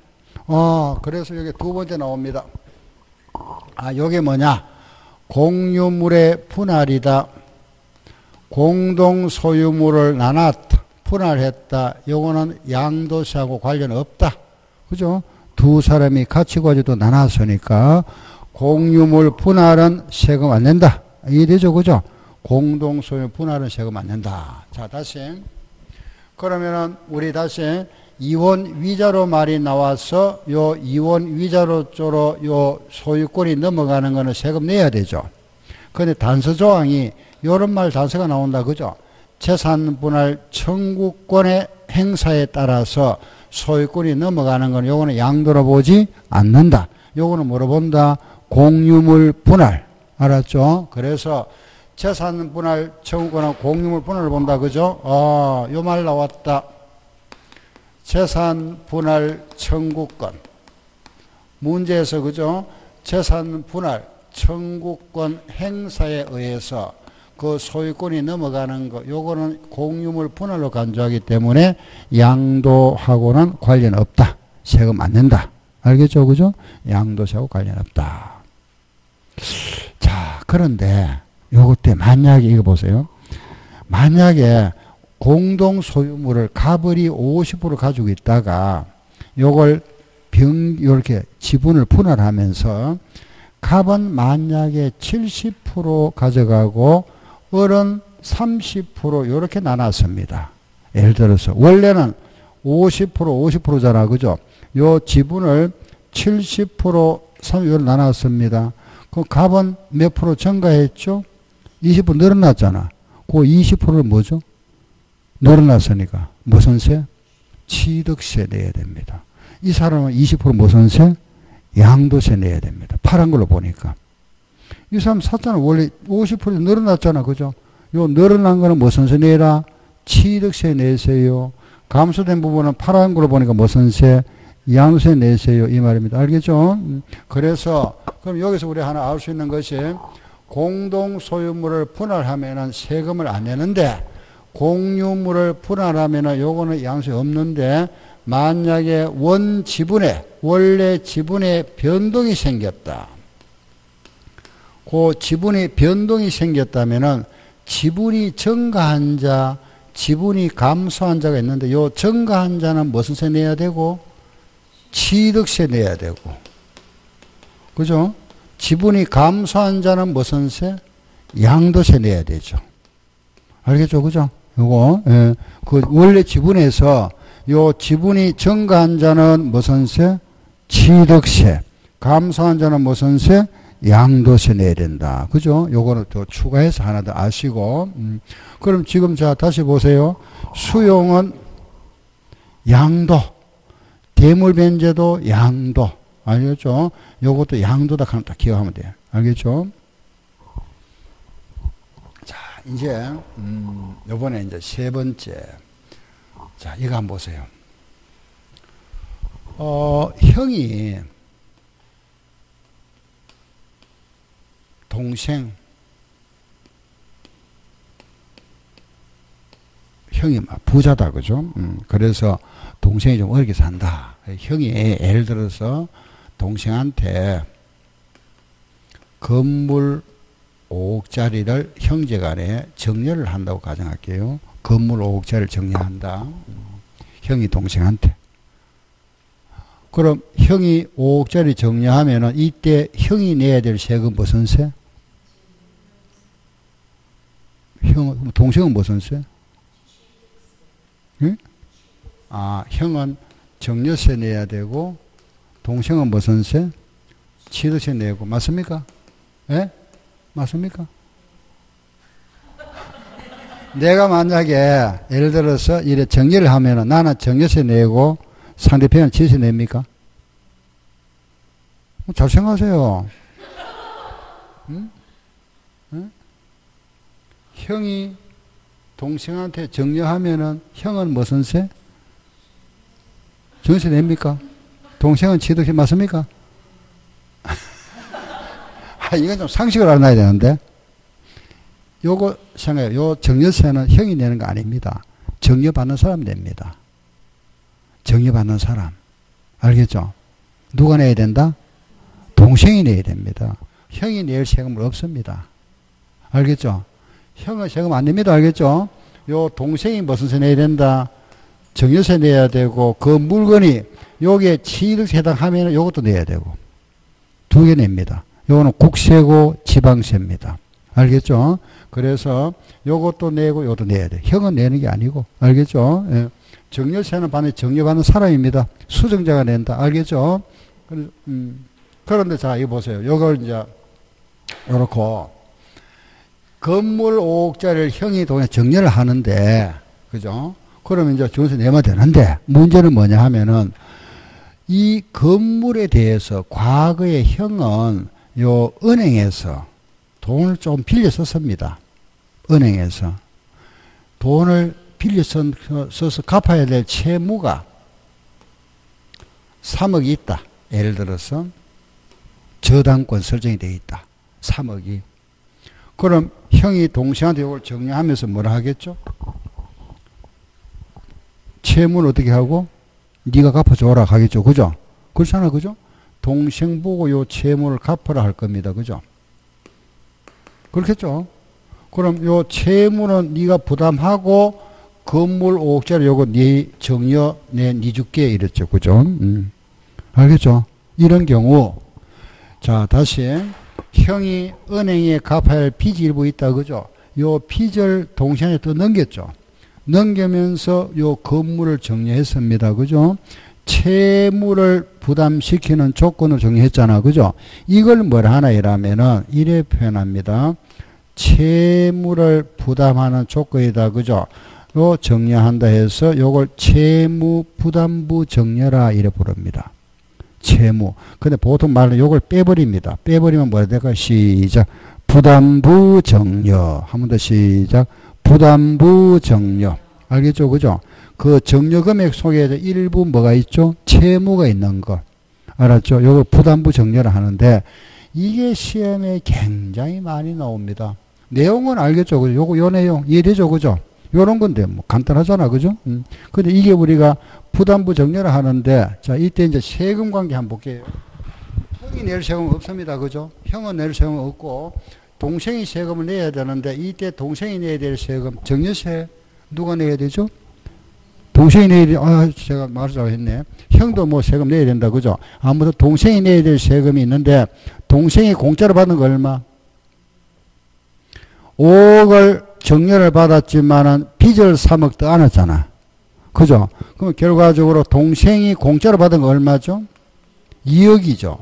Speaker 1: 그래서 여기 두 번째 나옵니다. 요게 뭐냐? 공유물의 분할이다. 공동 소유물을 나눴다. 분할했다. 요거는 양도세하고 관련 없다. 그죠? 두 사람이 같이 가지고 나눴으니까 공유물 분할은 세금 안 낸다. 이해되죠? 그죠? 공동소유 분할은 세금 안 낸다. 자, 다시. 그러면은 우리 다시 이원 위자료 말이 나와서 요 이원 위자료 쪽으로 요 소유권이 넘어가는 거는 세금 내야 되죠. 근데 단서 조항이 요런 말 단서가 나온다. 그죠? 재산 분할 청구권의 행사에 따라서 소유권이 넘어가는 건 요거는 양도로 보지 않는다. 요거는 뭐로 본다? 공유물 분할. 알았죠? 그래서 재산 분할 청구권은 공유물 분할을 본다. 그죠? 요 말 나왔다. 재산 분할 청구권. 문제에서 그죠? 재산 분할 청구권 행사에 의해서 그 소유권이 넘어가는 거, 요거는 공유물 분할로 간주하기 때문에 양도하고는 관련 없다. 세금 안 낸다. 알겠죠? 그죠? 양도세하고 관련 없다. 자, 그런데 요것 때 만약에 이거 보세요. 만약에 공동 소유물을 갑을이 50% 가지고 있다가 요걸 이렇게 지분을 분할하면서 갑은 만약에 70% 가져가고 을은 30% 이렇게 나눴습니다. 예를 들어서 원래는 50%잖아. 그죠? 요 지분을 70% 30% 나눴습니다. 그럼 갑은 몇 프로 증가했죠? 20% 늘어났잖아. 그 20%를 뭐죠? 늘어났으니까 무슨 세? 취득세 내야 됩니다. 이 사람은 20% 무슨 세? 양도세 내야 됩니다. 파란 걸로 보니까. 이 사람 샀잖아. 원래 50% 늘어났잖아. 그죠? 요 늘어난 거는 무슨 세 내라? 취득세 내세요. 감소된 부분은 파란 걸로 보니까 무슨 세? 양도세 내세요. 이 말입니다. 알겠죠? 그래서 그럼 여기서 우리 하나 알 수 있는 것이 공동 소유물을 분할하면은 세금을 안 내는데 공유물을 분할하면은 요거는 양도세 없는데 만약에 원래 지분에 변동이 생겼다. 그 지분이 변동이 생겼다면은 지분이 증가한 자, 지분이 감소한 자가 있는데 요 증가한 자는 무슨 세 내야 되고 취득세 내야 되고. 그죠? 지분이 감소한 자는 무슨 세? 양도세 내야 되죠. 알겠죠? 그죠? 요거, 예. 그 원래 지분에서 요 지분이 증가한 자는 무슨 세? 취득세. 감소한 자는 무슨 세? 양도세 내야 된다. 그죠? 요거는 더 추가해서 하나 더 아시고. 그럼 지금 자, 다시 보세요. 수용은 양도. 대물변제도 양도. 알겠죠? 요것도 양도다 하면 딱 기억하면 돼요. 알겠죠? 자, 이제 요번에 이제 세 번째. 자, 이거 한번 보세요. 형이 동생 형이 막 부자다 그죠? 그래서 동생이 좀 어렵게 산다. 형이 예를 들어서 동생한테 건물 5억짜리를 형제간에 정려를 한다고 가정할게요. 건물 5억짜리를 정려한다. 형이 동생한테. 그럼 형이 5억짜리 정려하면은 이때 형이 내야 될 세금 무슨 세? 동생은 무슨 세? 응? 아, 형은 정려세 내야 되고 동생은 무슨 세? 취득세 내고 맞습니까? 예? 맞습니까? 내가 만약에 예를 들어서 이래 정리를 하면은 나는 정려세 내고 상대편은 취득세 냅니까? 잘 생각하세요. 응? 응? 형이 동생한테 정려하면은 형은 무슨 세? 정려세 냅니까? 동생은 취득세 맞습니까? 이건 좀 상식을 알아야 되는데. 요거 생각해요. 요 정려세는 형이 내는 거 아닙니다. 정려받는 사람 냅니다. 정려받는 사람. 알겠죠? 누가 내야 된다? 동생이 내야 됩니다. 형이 낼 세금은 없습니다. 알겠죠? 형은 세금 안 냅니다. 알겠죠? 요 동생이 무슨 세 내야 된다? 정려세 내야 되고 그 물건이 요게 취득세 해당하면 요것도 내야 되고 두 개 냅니다. 요거는 국세고 지방세입니다. 알겠죠? 그래서 요것도 내고 요것도 내야 돼. 형은 내는 게 아니고. 알겠죠? 예. 정려세는 정려받는 사람입니다. 수정자가 낸다. 알겠죠? 그런데 자, 이거 보세요. 요걸 이제 요렇고 건물 5억짜리를 형이 동에 정려를 하는데 그죠? 그러면 이제 정려세 내면 되는데 문제는 뭐냐 하면은 이 건물에 대해서 과거에 형은 요 은행에서 돈을 좀 빌려 썼습니다. 은행에서 돈을 빌려 써서 갚아야 될 채무가 3억이 있다. 예를 들어서 저당권 설정이 되어 있다. 3억이. 그럼 형이 동생한테 이걸 정리하면서 뭐라 하겠죠? 채무는 어떻게 하고? 네가 갚아줘라 하겠죠. 그죠? 그렇잖아. 그죠? 동생 보고 요 채무를 갚으라 할 겁니다. 그죠? 그렇겠죠? 그럼 요 채무는 네가 부담하고 건물 5억짜리 요거 네 정려 네 줄게 이랬죠. 그죠? 알겠죠? 이런 경우 자 다시 형이 은행에 갚아야 할 빚이 일부 있다. 그죠? 요 빚을 동생한테 또 넘겼죠. 넘기면서 요 건물을 정리했습니다. 그죠? 채무를 부담시키는 조건을 정리했잖아. 그죠? 이걸 뭐라 하나 이라면은 이래 표현합니다. 채무를 부담하는 조건이다. 그죠? 요 정리한다 해서 요걸 채무 부담부 정려라 이래 부릅니다. 채무. 근데 보통 말은 요걸 빼버립니다. 빼버리면 뭐라 될까요? 시작. 부담부 정려. 한 번 더 시작. 부담부 정려. 알겠죠? 그죠? 그 정려 금액 속에 일부 뭐가 있죠? 채무가 있는 거. 알았죠? 요걸 부담부 정려를 하는데 이게 시험에 굉장히 많이 나옵니다. 내용은 알겠죠? 그죠? 요 내용 이해되죠? 그죠? 요런 건데 뭐 간단하잖아. 그죠? 근데 이게 우리가 부담부 정려를 하는데 자, 이때 이제 세금 관계 한번 볼게요. 형이 낼 세금은 없습니다. 그죠? 형은 낼 세금은 없고 동생이 세금을 내야 되는데 이때 동생이 내야 될 세금 정려세 누가 내야 되죠? 동생이 내야 돼. 아, 제가 말을 잘했네. 형도 뭐 세금 내야 된다. 그죠? 아무튼 동생이 내야 될 세금이 있는데 동생이 공짜로 받는 거 얼마? 5억을 정려를 받았지만은 빚을 3억 더 안았잖아. 그죠? 그럼 결과적으로 동생이 공짜로 받은 거 얼마죠? 2억이죠.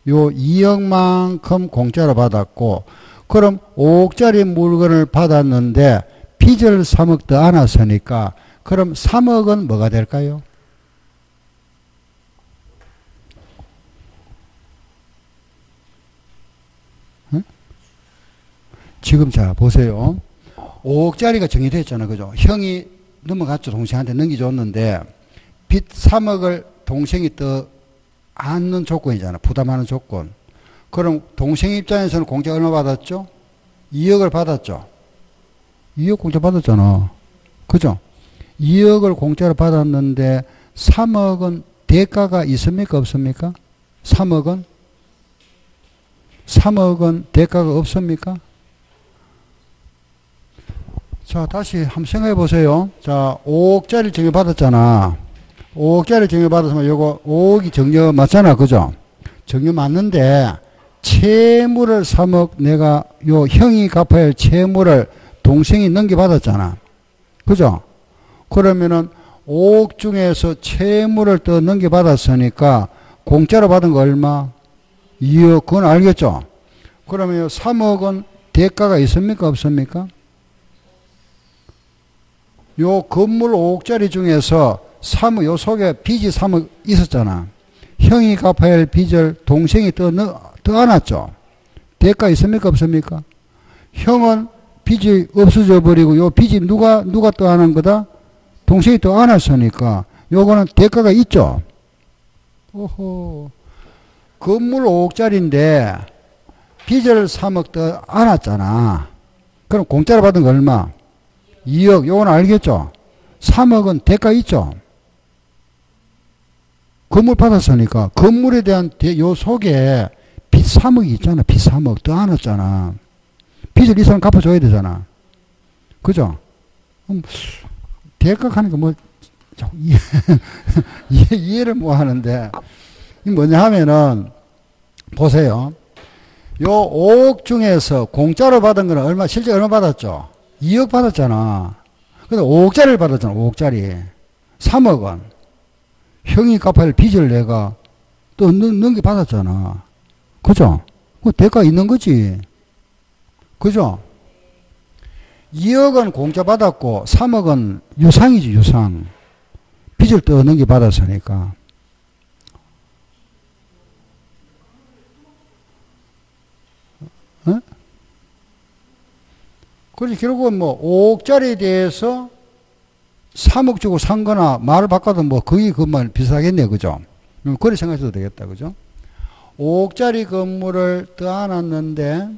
Speaker 1: 요 2억만큼 공짜로 받았고 그럼 5억짜리 물건을 받았는데 빚을 3억 더 안았으니까 그럼 3억은 뭐가 될까요? 응? 지금 자 보세요. 5억짜리가 정해됐잖아. 그죠? 형이 넘어갔죠. 동생한테 넘겨줬는데, 빚 3억을 동생이 더 안는 조건이잖아. 부담하는 조건. 그럼 동생 입장에서는 공짜 얼마 받았죠? 2억을 받았죠. 2억 공짜 받았잖아. 그죠? 2억을 공짜로 받았는데 3억은 대가가 있습니까? 없습니까? 3억은 대가가 없습니까? 자, 다시 한번 생각해 보세요. 자, 5억짜리 정해받았잖아. 5억짜리 정해받았으면 요거 5억이 정려 맞잖아. 그죠? 정려 맞는데 채무를 3억 내가 요 형이 갚아야 할 채무를 동생이 넘겨받았잖아. 그죠? 그러면은 5억 중에서 채무를 더 넘겨받았으니까 공짜로 받은 거 얼마? 2억. 그건 알겠죠? 그러면 3억은 대가가 있습니까? 없습니까? 요 건물 5억짜리 중에서 3억, 요 속에 빚이 3억 있었잖아. 형이 갚아야 할 빚을 동생이 더 안았죠. 대가 있습니까? 없습니까? 형은 빚이 없어져 버리고 요 빚이 누가 또 안은 거다? 동생이 또 안았으니까 요거는 대가가 있죠. 오호. 건물 5억짜리인데 빚을 3억 더 안았잖아. 그럼 공짜로 받은 거 얼마? 2억. 요건 알겠죠? 3억은 대가 있죠. 건물 받았으니까 건물에 대한 요 속에 빚 3억이 있잖아. 빚 3억 더 안았잖아. 빚을 이 사람 갚아줘야 되잖아. 그죠? 대가 하니까 뭐 자꾸 이해를 뭐 하는데 이 뭐냐 하면은 보세요. 요 5억 중에서 공짜로 받은 거는 얼마 실제 얼마 받았죠? 2억 받았잖아. 근데 5억짜리를 받았잖아. 5억짜리 3억은 형이 갚아야 할 빚을 내가 또 넘겨 받았잖아. 그죠? 그 대가 있는 거지. 그죠? 2억은 공짜 받았고 3억은 유상이지. 유상. 빚을 또 넘겨 받았으니까. 어? 그래서 결국은 뭐 5억짜리에 대해서 3억 주고 산 거나 말을 바꿔도 뭐 거의 그만 비슷하겠네. 그죠? 그렇게 생각해도 되겠다. 그죠? 5억짜리 건물을 떠안았는데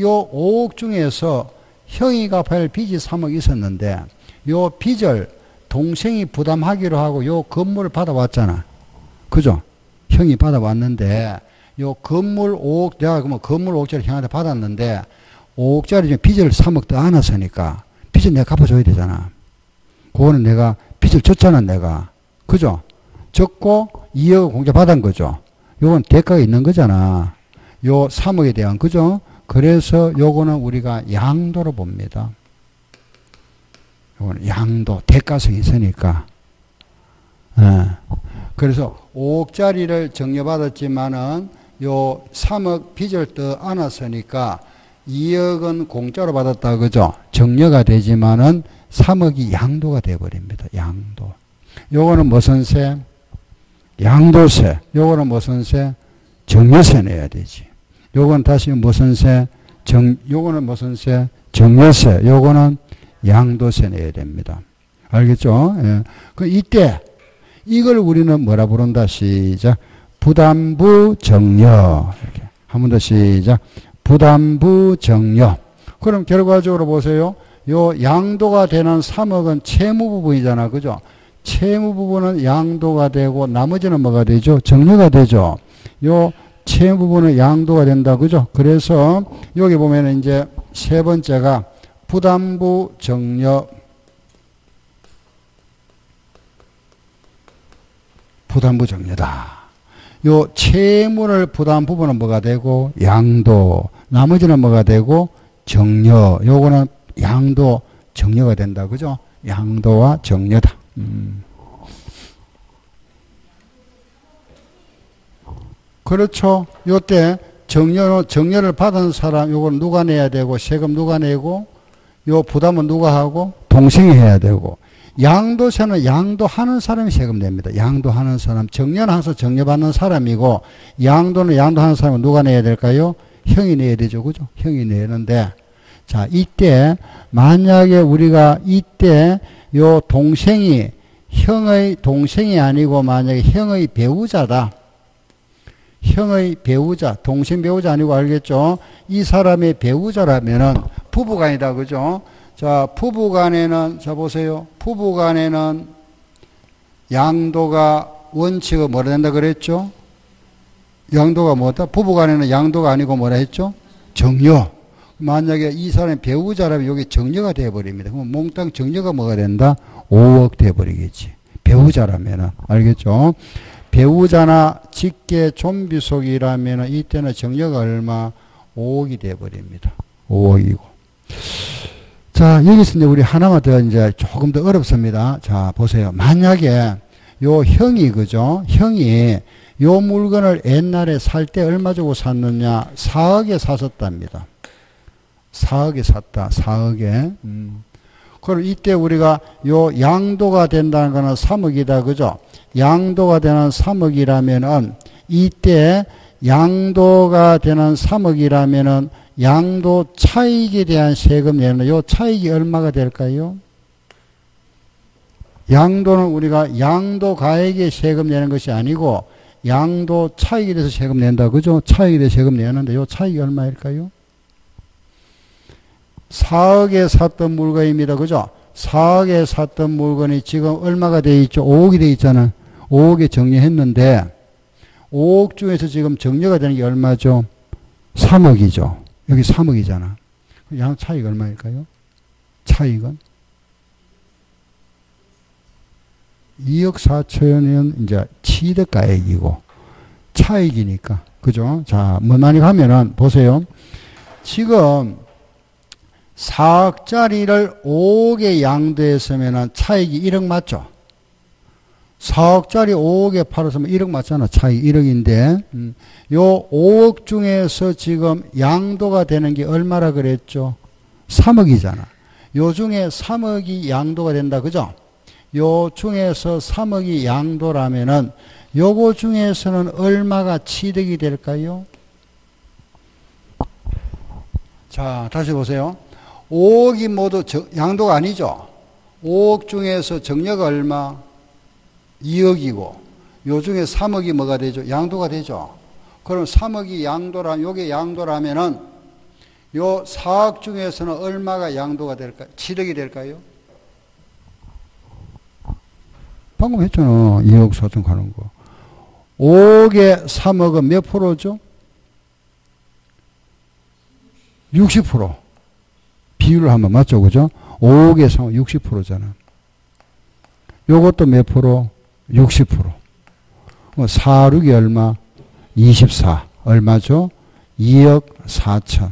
Speaker 1: 요 5억 중에서 형이 갚아야 할 빚이 3억 있었는데 요 빚을 동생이 부담하기로 하고 요 건물을 받아왔잖아. 그죠? 형이 받아왔는데 요 건물 5억, 내가 그러면 건물 5억짜리 형한테 받았는데 5억짜리 중에 빚을 3억 더 안았으니까 빚을 내가 갚아줘야 되잖아. 그거는 내가 빚을 졌잖아, 내가. 그죠? 졌고 2억 공짜 받은 거죠. 요건 대가가 있는 거잖아. 요 3억에 대한, 그죠? 그래서 요거는 우리가 양도로 봅니다. 요거는 양도, 대가성이 있으니까. 그래서 5억짜리를 정려받았지만은 요 3억 빚을 더 안았으니까 2억은 공짜로 받았다. 그죠? 정려가 되지만은 3억이 양도가 되어버립니다. 양도. 요거는 무슨 세? 양도세. 요거는 무슨 세? 정려세 내야 되지. 요건 다시 무슨 세? 요거는 무슨 세? 정려세. 요거는 양도세 내야 됩니다. 알겠죠? 예. 그 이때 이걸 우리는 뭐라 부른다? 시작. 부담부 정려. 이렇게. 한 번 더 시작. 부담부 정려. 그럼 결과적으로 보세요. 요 양도가 되는 3억은 채무 부분이잖아. 그죠? 채무 부분은 양도가 되고 나머지는 뭐가 되죠? 정려가 되죠. 요 채무 부분은 양도가 된다. 그죠? 그래서 여기 보면은 이제 세 번째가 부담부 정려. 부담부 정려다. 요 채무를 부담 부분은 뭐가 되고 양도. 나머지는 뭐가 되고 정려. 요거는 양도, 정려가 된다. 그죠? 양도와 정려다. 그렇죠. 요때 정려를 받은 사람, 요건 누가 내야 되고, 세금 누가 내고, 요 부담은 누가 하고, 동생이 해야 되고, 양도세는 양도하는 사람이 세금 냅니다. 양도하는 사람. 정려는 항상 정려받는 사람이고, 양도는 양도하는 사람은 누가 내야 될까요? 형이 내야 되죠. 그죠? 형이 내는데, 자, 이때 만약에 우리가 이때 요 동생이 형의 동생이 아니고 만약에 형의 배우자다. 형의 배우자, 동생 배우자 아니고 알겠죠? 이 사람의 배우자라면은 부부간이다. 그죠? 자, 부부간에는, 자, 보세요. 부부간에는 양도가 원칙은 뭐라 된다 그랬죠? 양도가 뭐다? 부부간에는 양도가 아니고 뭐라 했죠? 정려. 만약에 이 사람의 배우자라면 여기 정려가 되어버립니다. 그럼 몽땅 정려가 뭐가 된다? 5억 되어버리겠지. 배우자라면은. 알겠죠? 배우자나 직계 좀비속이라면 이때는 정려가 얼마? 5억이 되어버립니다. 5억이고. 자, 여기서 이제 우리 하나만 더 이제 조금 더 어렵습니다. 자, 보세요. 만약에 요 형이, 그죠? 형이 요 물건을 옛날에 살 때 얼마 주고 샀느냐? 4억에 샀었답니다. 4억에 샀다. 4억에. 그럼 이때 우리가 요 양도가 된다는 거는 3억이다. 그죠? 양도가 되는 3억이라면은 이때 양도가 되는 3억이라면은 양도 차익에 대한 세금 내는 요 차익이 얼마가 될까요? 양도는 우리가 양도 가액에 세금 내는 것이 아니고 양도 차익에 대해서 세금 낸다. 그죠? 차익에 대해서 세금 내는데 요 차익이 얼마일까요? 4억에 샀던 물건입니다. 그죠? 4억에 샀던 물건이 지금 얼마가 돼 있죠? 5억이 돼 있잖아. 5억에 정리했는데 5억 중에서 지금 정리가 되는 게 얼마죠? 3억이죠. 여기 3억이잖아. 양 차이가 얼마일까요? 차익은 2억 4천은 이제 취득가액이고 차익이니까. 그죠? 자, 뭐 많이 가면은 보세요. 지금 4억짜리를 5억에 양도했으면 차익이 1억 맞죠? 4억짜리 5억에 팔았으면 1억 맞잖아. 차익 1억인데 요 5억 중에서 지금 양도가 되는 게 얼마라 그랬죠? 3억이잖아. 요 중에 3억이 양도가 된다. 그죠? 요 중에서 3억이 양도라면은 요거 중에서는 얼마가 취득이 될까요? 자, 다시 보세요. 5억이 모두 양도가 아니죠. 5억 중에서 정려가 얼마? 2억이고 요 중에 3억이 뭐가 되죠? 양도가 되죠. 그럼 3억이 양도라면 요게 양도라면은 요 4억 중에서는 얼마가 양도가 될까요? 취득이 될까요? 방금 했잖아. 2억 4천 가는 거. 5억에 3억은 몇 프로죠? 60%. 비율을 한번 맞죠? 그죠? 5억에 3억 60%잖아. 요것도 몇 프로? 60%. 4, 6이 얼마? 24. 얼마죠? 2억 4천.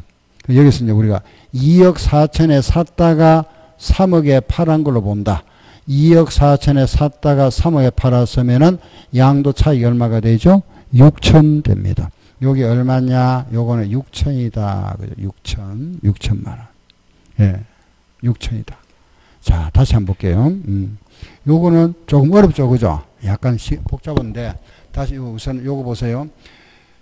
Speaker 1: 여기서 이제 우리가 2억 4천에 샀다가 3억에 팔은 걸로 본다. 2억 4천에 샀다가 3억에 팔았으면은 양도 차익이 얼마가 되죠? 6천 됩니다. 요게 얼마냐? 요거는 6천이다. 6천만 원. 예. 6천이다. 자, 다시 한번 볼게요. 요거는 조금 어렵죠. 그죠? 약간 복잡한데, 다시 우선 요거 보세요.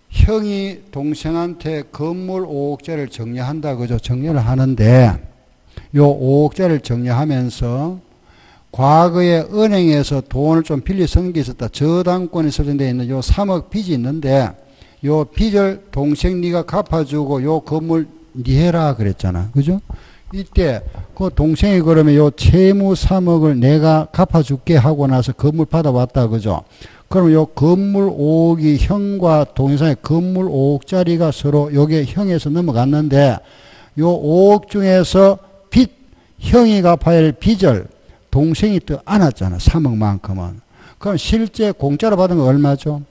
Speaker 1: 형이 동생한테 건물 5억짜리를 정리한다. 그죠? 정리를 하는데, 요 5억짜리를 정리하면서, 과거에 은행에서 돈을 좀 빌려 쓴 게 있었다. 저당권이 설정되어 있는 요 3억 빚이 있는데, 요 빚을 동생 네가 갚아주고 요 건물 니 해라 그랬잖아. 그죠? 이때 그 동생이 그러면 요 채무 3억을 내가 갚아줄게 하고 나서 건물 받아왔다. 그죠? 그럼 요 건물 5억이 형과 동생의 건물 5억짜리가 서로 요게 형에서 넘어갔는데 요 5억 중에서 빚, 형이 갚아야 할 빚을 동생이 또 안았잖아. 3억만큼은. 그럼 실제 공짜로 받은 거 얼마죠?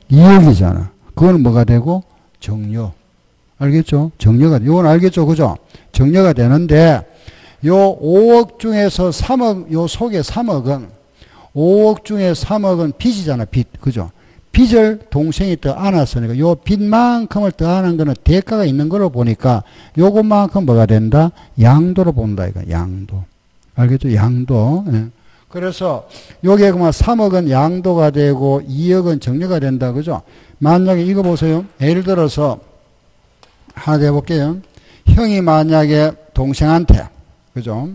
Speaker 1: 2억이잖아. 그거는 뭐가 되고? 정려. 알겠죠? 정려가, 이건 알겠죠? 그죠? 정려가 되는데, 요 5억 중에서 3억, 요 속에 3억은, 5억 중에 3억은 빚이잖아, 빚. 그죠? 빚을 동생이 더 안았으니까, 요 빚만큼을 더 안은 거는 대가가 있는 걸로 보니까, 요것만큼 뭐가 된다? 양도로 본다, 이거, 양도. 알겠죠? 양도. 예. 그래서, 요게 그만 3억은 양도가 되고, 2억은 정려가 된다, 그죠? 만약에 이거 보세요. 예를 들어서, 하나 더 해볼게요. 형이 만약에 동생한테, 그죠?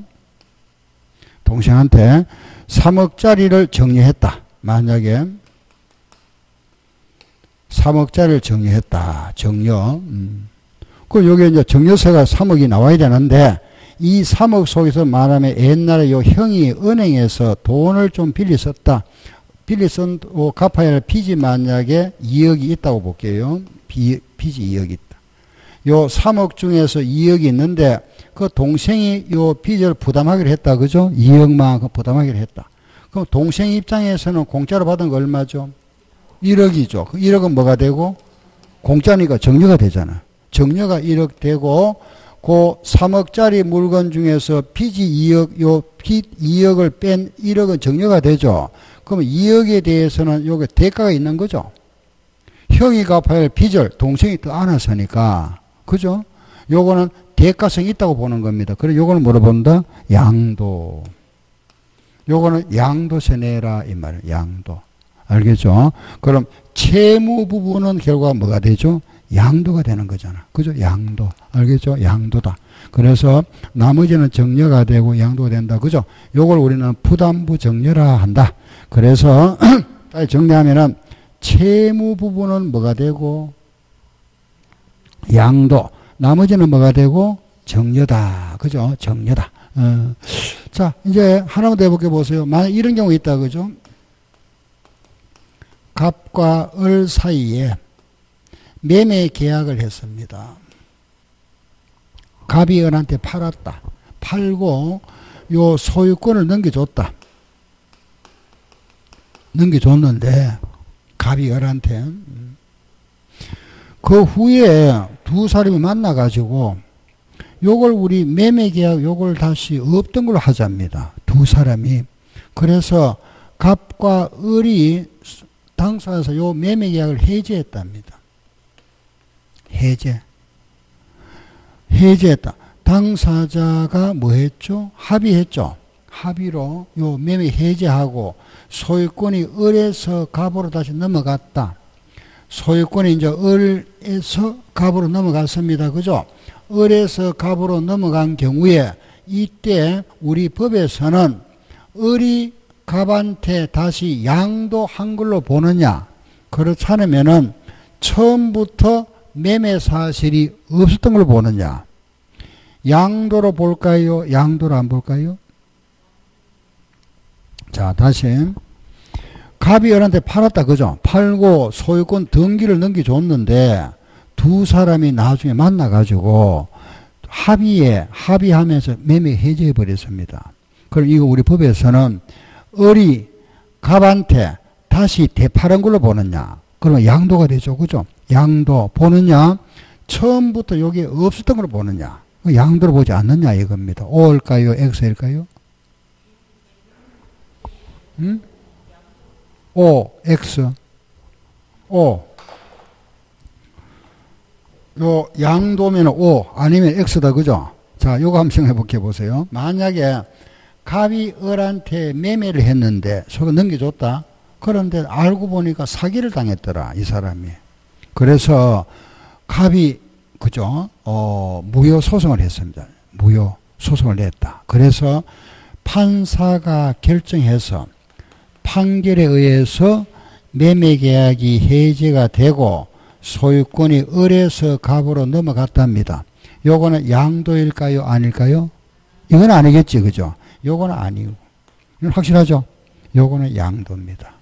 Speaker 1: 동생한테 3억짜리를 정리했다. 만약에 3억짜리를 정리했다. 정려. 그 여기 이제 정려세가 3억이 나와야 되는데 이 3억 속에서 말하면 옛날에 요 형이 은행에서 돈을 좀 빌리 썼다. 빌리 쓴 갚아야 할 빚이 만약에 2억이 있다고 볼게요. 빚이 2억이 있다. 요 3억 중에서 2억이 있는데 그 동생이 요 빚을 부담하기로 했다. 그죠? 2억만 부담하기로 했다. 그럼 동생 입장에서는 공짜로 받은 거 얼마죠? 1억이죠. 그 1억은 뭐가 되고? 공짜니까 정려가 되잖아. 정려가 1억 되고 그 3억짜리 물건 중에서 빚이 2억, 요 빚 2억을 뺀 1억은 정려가 되죠. 그럼 2억에 대해서는 요게 대가가 있는 거죠. 형이 갚아야 할 빚을 동생이 또 안았으니까. 그죠? 요거는 대가성이 있다고 보는 겁니다. 그래 요거는 뭐로 본다? 양도. 요거는 양도세 내라 이 말이에요. 양도. 알겠죠? 그럼 채무 부분은 결과가 뭐가 되죠? 양도가 되는 거잖아. 그죠? 양도. 알겠죠? 양도다. 그래서 나머지는 정려가 되고 양도가 된다. 그죠? 요걸 우리는 부담부 정려라 한다. 그래서 정리하면은 채무 부분은 뭐가 되고 양도. 나머지는 뭐가 되고 정려다. 그죠? 정려다. 자, 이제 하나만 더 해볼게 보세요. 만약 이런 경우 있다. 그죠? 갑과 을 사이에 매매 계약을 했습니다. 갑이 을한테 팔았다. 팔고 요 소유권을 넘겨줬다. 넘겨줬는데 갑이 을한테 그 후에 두 사람이 만나가지고 요걸 우리 매매계약 요걸 다시 없던 걸로 하자입니다. 두 사람이. 그래서 갑과 을이 당사에서 요 매매계약을 해지했답니다. 해지했다. 당사자가 뭐 했죠? 합의했죠. 합의로 요 매매 해지하고 소유권이 을에서 갑으로 다시 넘어갔다. 소유권이 이제 을에서 갑으로 넘어갔습니다. 그죠? 을에서 갑으로 넘어간 경우에 이때 우리 법에서는 을이 갑한테 다시 양도한 걸로 보느냐? 그렇지 않으면은 처음부터 매매 사실이 없었던 걸로 보느냐? 양도로 볼까요? 양도로 안 볼까요? 자, 다시. 갑이 을한테 팔았다. 그죠? 팔고 소유권 등기를 넘겨줬는데 두 사람이 나중에 만나가지고 합의하면서 매매 해지해버렸습니다. 그럼 이거 우리 법에서는 을이 갑한테 다시 되팔은 걸로 보느냐? 그러면 양도가 되죠. 그죠? 양도 보느냐? 처음부터 여기 없었던 걸로 보느냐? 양도로 보지 않느냐 이겁니다. O일까요? X일까요? 응? O, X. O. 요 양도면 O 아니면 X다. 그죠? 자, 요거 한번 생각해 볼게 보세요. 만약에 갑이 을한테 매매를 했는데 소가 넘겨줬다. 그런데 알고 보니까 사기를 당했더라. 이 사람이. 그래서 갑이 그죠? 무효 소송을 했습니다. 무효 소송을 냈다. 그래서 판사가 결정해서 판결에 의해서 매매계약이 해지가 되고 소유권이 을에서 갑으로 넘어갔답니다. 요거는 양도일까요? 아닐까요? 이건 아니겠지. 그죠? 요거는 아니고. 이건 확실하죠? 요거는 양도입니다.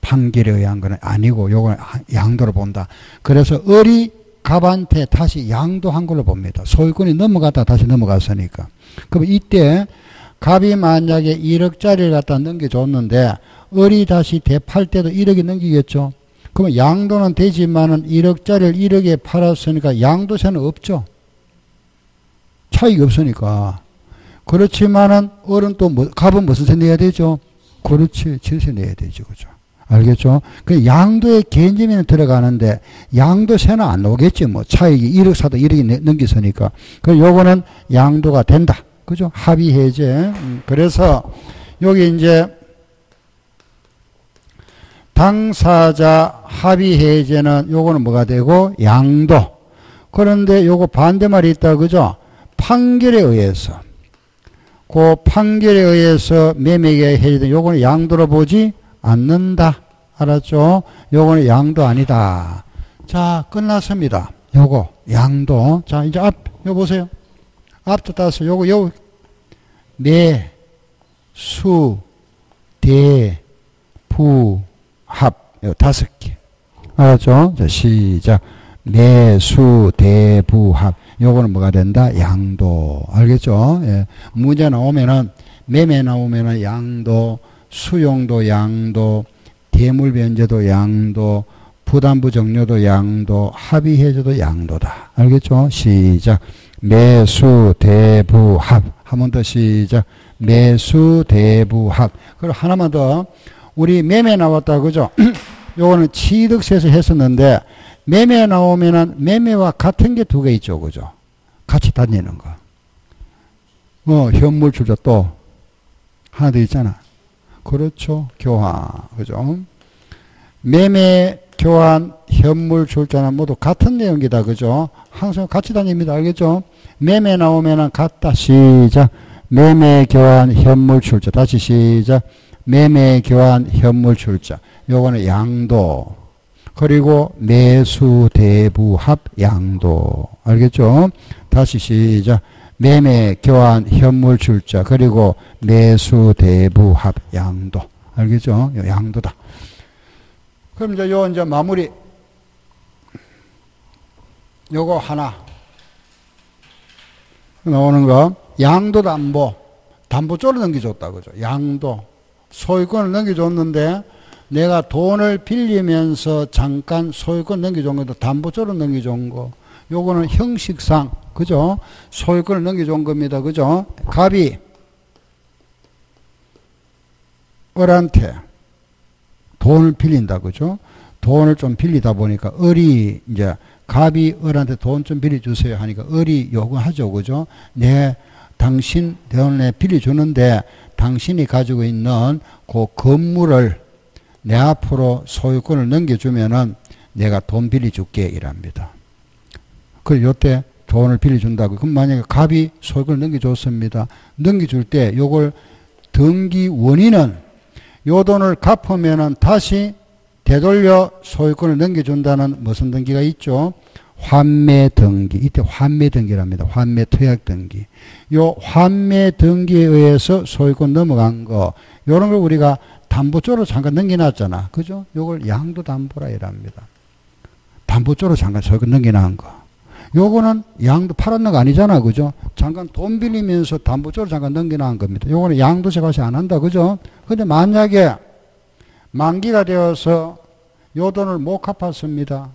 Speaker 1: 판결에 의한 거는 아니고 요거는 양도로 본다. 그래서 을이 갑한테 다시 양도한 걸로 봅니다. 소유권이 넘어갔다 다시 넘어갔으니까. 그럼 이때 갑이 만약에 1억짜리를 갖다 넘겨줬는데 을이 다시 되팔 때도 1억이 넘기겠죠. 그러면 양도는 되지만은 1억짜리를 1억에 팔았으니까 양도세는 없죠. 차이가 없으니까. 그렇지만은 을은 또 갑은 무슨 세 내야 되죠? 그렇지. 질세 내야 되죠. 그죠? 알겠죠? 그 양도의 개념에는 들어가는데 양도세는 안 나오겠지. 뭐 차익이 1억 사도 1억이 넘기서니까. 그럼 요거는 양도가 된다. 그죠? 합의 해제. 그래서 여기 이제 당사자 합의 해제는 요거는 뭐가 되고 양도. 그런데 요거 반대말이 있다, 그죠? 판결에 의해서. 그 판결에 의해서 매매가 해지된 요거는 양도로 보지 않는다. 알았죠? 요거는 양도 아니다. 자, 끝났습니다. 요거, 양도. 자, 이제 요 보세요. 앞도 따서 요거, 매, 수, 대, 부, 합. 요 5개. 알았죠? 자, 시작. 매, 수, 대, 부, 합. 요거는 뭐가 된다? 양도. 알겠죠? 예. 문제 나오면은, 매매 나오면은 양도, 수용도 양도, 대물변제도 양도, 부담부 정료도 양도, 합의해줘도 양도다. 알겠죠? 시작. 매수, 대부, 합. 한 번 더 시작. 매수, 대부, 합. 그리고 하나만 더. 우리 매매 나왔다, 그죠? 요거는 취득세에서 했었는데, 매매 나오면은 매매와 같은 게 2개 있죠, 그죠? 같이 다니는 거. 현물 출자 또 하나 더 있잖아. 그렇죠. 교환. 그죠? 매매, 교환, 현물 출자는 모두 같은 내용이다. 그죠? 항상 같이 다닙니다. 알겠죠? 매매 나오면은 같다. 시작. 매매, 교환, 현물 출자. 다시 시작. 매매, 교환, 현물 출자. 요거는 양도. 그리고 매수, 대부, 합, 양도. 알겠죠? 다시 시작. 매매, 교환, 현물 출자. 그리고 매수, 대부, 합, 양도. 알겠죠? 양도다. 그럼 이제 마무리. 요거 하나. 나오는 거. 양도 담보. 담보 쪽으로 넘겨줬다. 그죠? 양도. 소유권을 넘겨줬는데, 내가 돈을 빌리면서 잠깐 소유권 넘겨준 것도 담보 쪽으로 넘겨준 거. 요거는 형식상, 그죠? 소유권을 넘겨준 겁니다. 그죠? 갑이 을한테 돈을 빌린다. 그죠? 돈을 좀 빌리다 보니까 을이 이제 갑이 을한테 돈 좀 빌려주세요 하니까 을이 요구하죠. 그죠? 당신 돈을 빌려주는데 당신이 가지고 있는 그 건물을 내 앞으로 소유권을 넘겨주면은 내가 돈 빌려줄게 이랍니다. 그래서 요때 돈을 빌려준다고. 그럼 만약에 갑이 소유권을 넘겨줬습니다. 넘겨줄 때 요걸 등기 원인은 요 돈을 갚으면은 다시 되돌려 소유권을 넘겨준다는 무슨 등기가 있죠? 환매 등기. 이때 환매 등기랍니다. 환매 투약 등기. 요 환매 등기에 의해서 소유권 넘어간 거. 요런 걸 우리가 담보 쪽으로 잠깐 넘겨놨잖아. 그죠? 요걸 양도 담보라 이랍니다. 담보 쪽으로 잠깐 소유권 넘겨놓은 거. 요거는 양도 팔았는 거 아니잖아. 그죠? 잠깐 돈 빌리면서 담보 쪽으로 잠깐 넘겨놓은 겁니다. 요거는 양도세 과세 안 한다. 그죠? 근데 만약에 만기가 되어서 요 돈을 못 갚았습니다.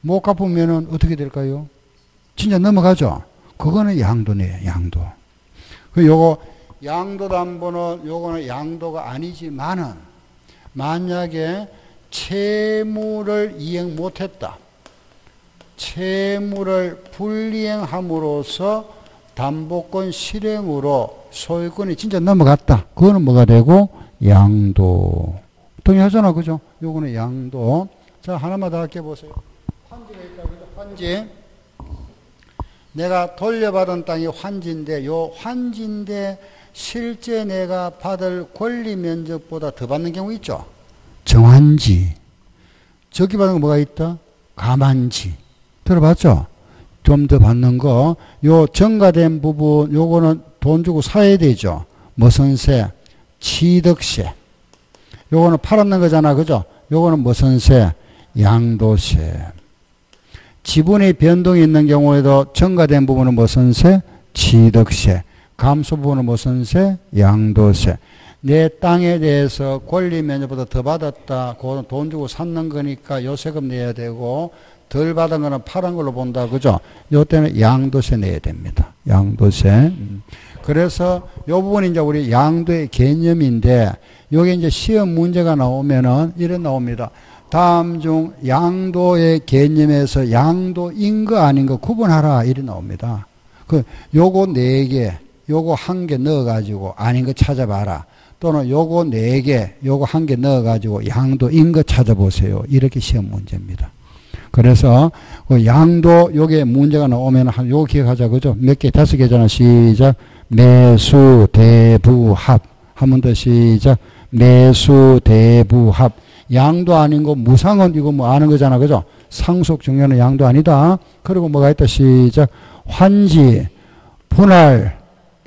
Speaker 1: 못 갚으면은 어떻게 될까요? 진짜 넘어가죠? 그거는 양도네, 양도. 요거 양도담보는 요거는 양도가 아니지만은 만약에 채무를 이행 못했다. 채무를 불이행함으로써 담보권 실행으로 소유권이 진짜 넘어갔다. 그거는 뭐가 되고? 양도. 동의하잖아. 그죠? 요거는 양도. 자, 하나만 더 할게 보세요. 환지가 있다. 그죠? 환지. 내가 돌려받은 땅이 환지인데 요 환지인데 실제 내가 받을 권리 면적보다 더 받는 경우 있죠. 정환지. 적게 받는 거 뭐가 있다? 가만지. 들어봤죠? 좀 더 받는 거. 요 정가된 부분 요거는 돈 주고 사야 되죠. 무슨 세? 취득세. 요거는 팔았는 거잖아. 그죠? 요거는 무슨 세? 양도세. 지분의 변동이 있는 경우에도 정가된 부분은 무슨 세? 취득세. 감소 부분은 무슨 세? 양도세. 내 땅에 대해서 권리 면적보다 더 받았다. 그거는 돈 주고 샀는 거니까 요 세금 내야 되고 덜 받은 거는 팔은 걸로 본다. 그죠? 요 때는 양도세 내야 됩니다. 양도세. 그래서 요 부분이 이제 우리 양도의 개념인데 요게 이제 시험 문제가 나오면은 이런 나옵니다. 다음 중 양도의 개념에서 양도인 거 아닌 거 구분하라. 이래 나옵니다. 요거 4개, 요거 1개 넣어가지고 아닌 거 찾아봐라. 또는 요거 4개, 요거 1개 넣어가지고 양도인 거 찾아보세요. 이렇게 시험 문제입니다. 그래서 그 양도 요게 문제가 나오면 한 요 기억하자 그죠? 몇 개? 5개잖아. 시작. 매수 대부 합. 한 번 더 시작. 매수 대부 합. 양도 아닌 거 무상은 이거 뭐 아는 거잖아. 그죠? 상속 정려는 양도 아니다. 그리고 뭐가 있다. 시작. 환지 분할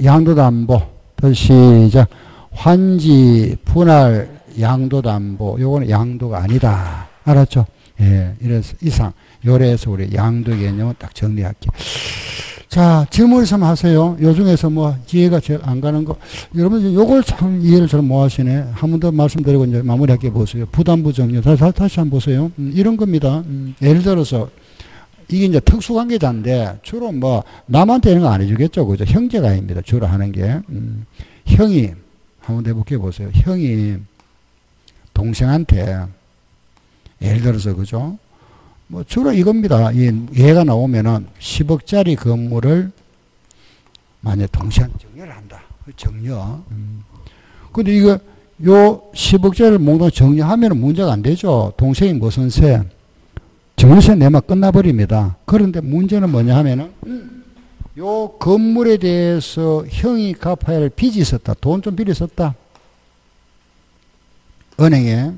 Speaker 1: 양도담보. 더 시작. 환지 분할 양도담보. 요거는 양도가 아니다. 알았죠? 예, 이래서 이상 요래에서 우리 양도 개념은 딱 정리할게요. 자, 질문 있으면 하세요. 요 중에서 뭐 이해가 제일 안 가는 거. 여러분 요걸 참 이해를 잘 못 하시네. 한 번 더 말씀드리고 이제 마무리할게 보세요. 부담부 정리. 다시 한번 보세요. 이런 겁니다. 예를 들어서 이게 이제 특수관계자인데 주로 뭐 남한테 이런 거 안 해주겠죠. 그죠? 형제가입니다. 주로 하는 게. 형이 한번 해볼게 보세요. 형이 동생한테 예를 들어서 그죠? 뭐 주로 이겁니다. 이 얘가 나오면은 10억짜리 건물을 만약 동생한테 정려를 한다. 정려. 근데 이거 요 10억짜리를 몽땅 정려하면 문제가 안 되죠. 동생이 무슨 세? 정려세 내면 끝나버립니다. 그런데 문제는 뭐냐 하면은 요 건물에 대해서 형이 갚아야 할 빚이 있었다. 돈 좀 빌렸었다. 은행에.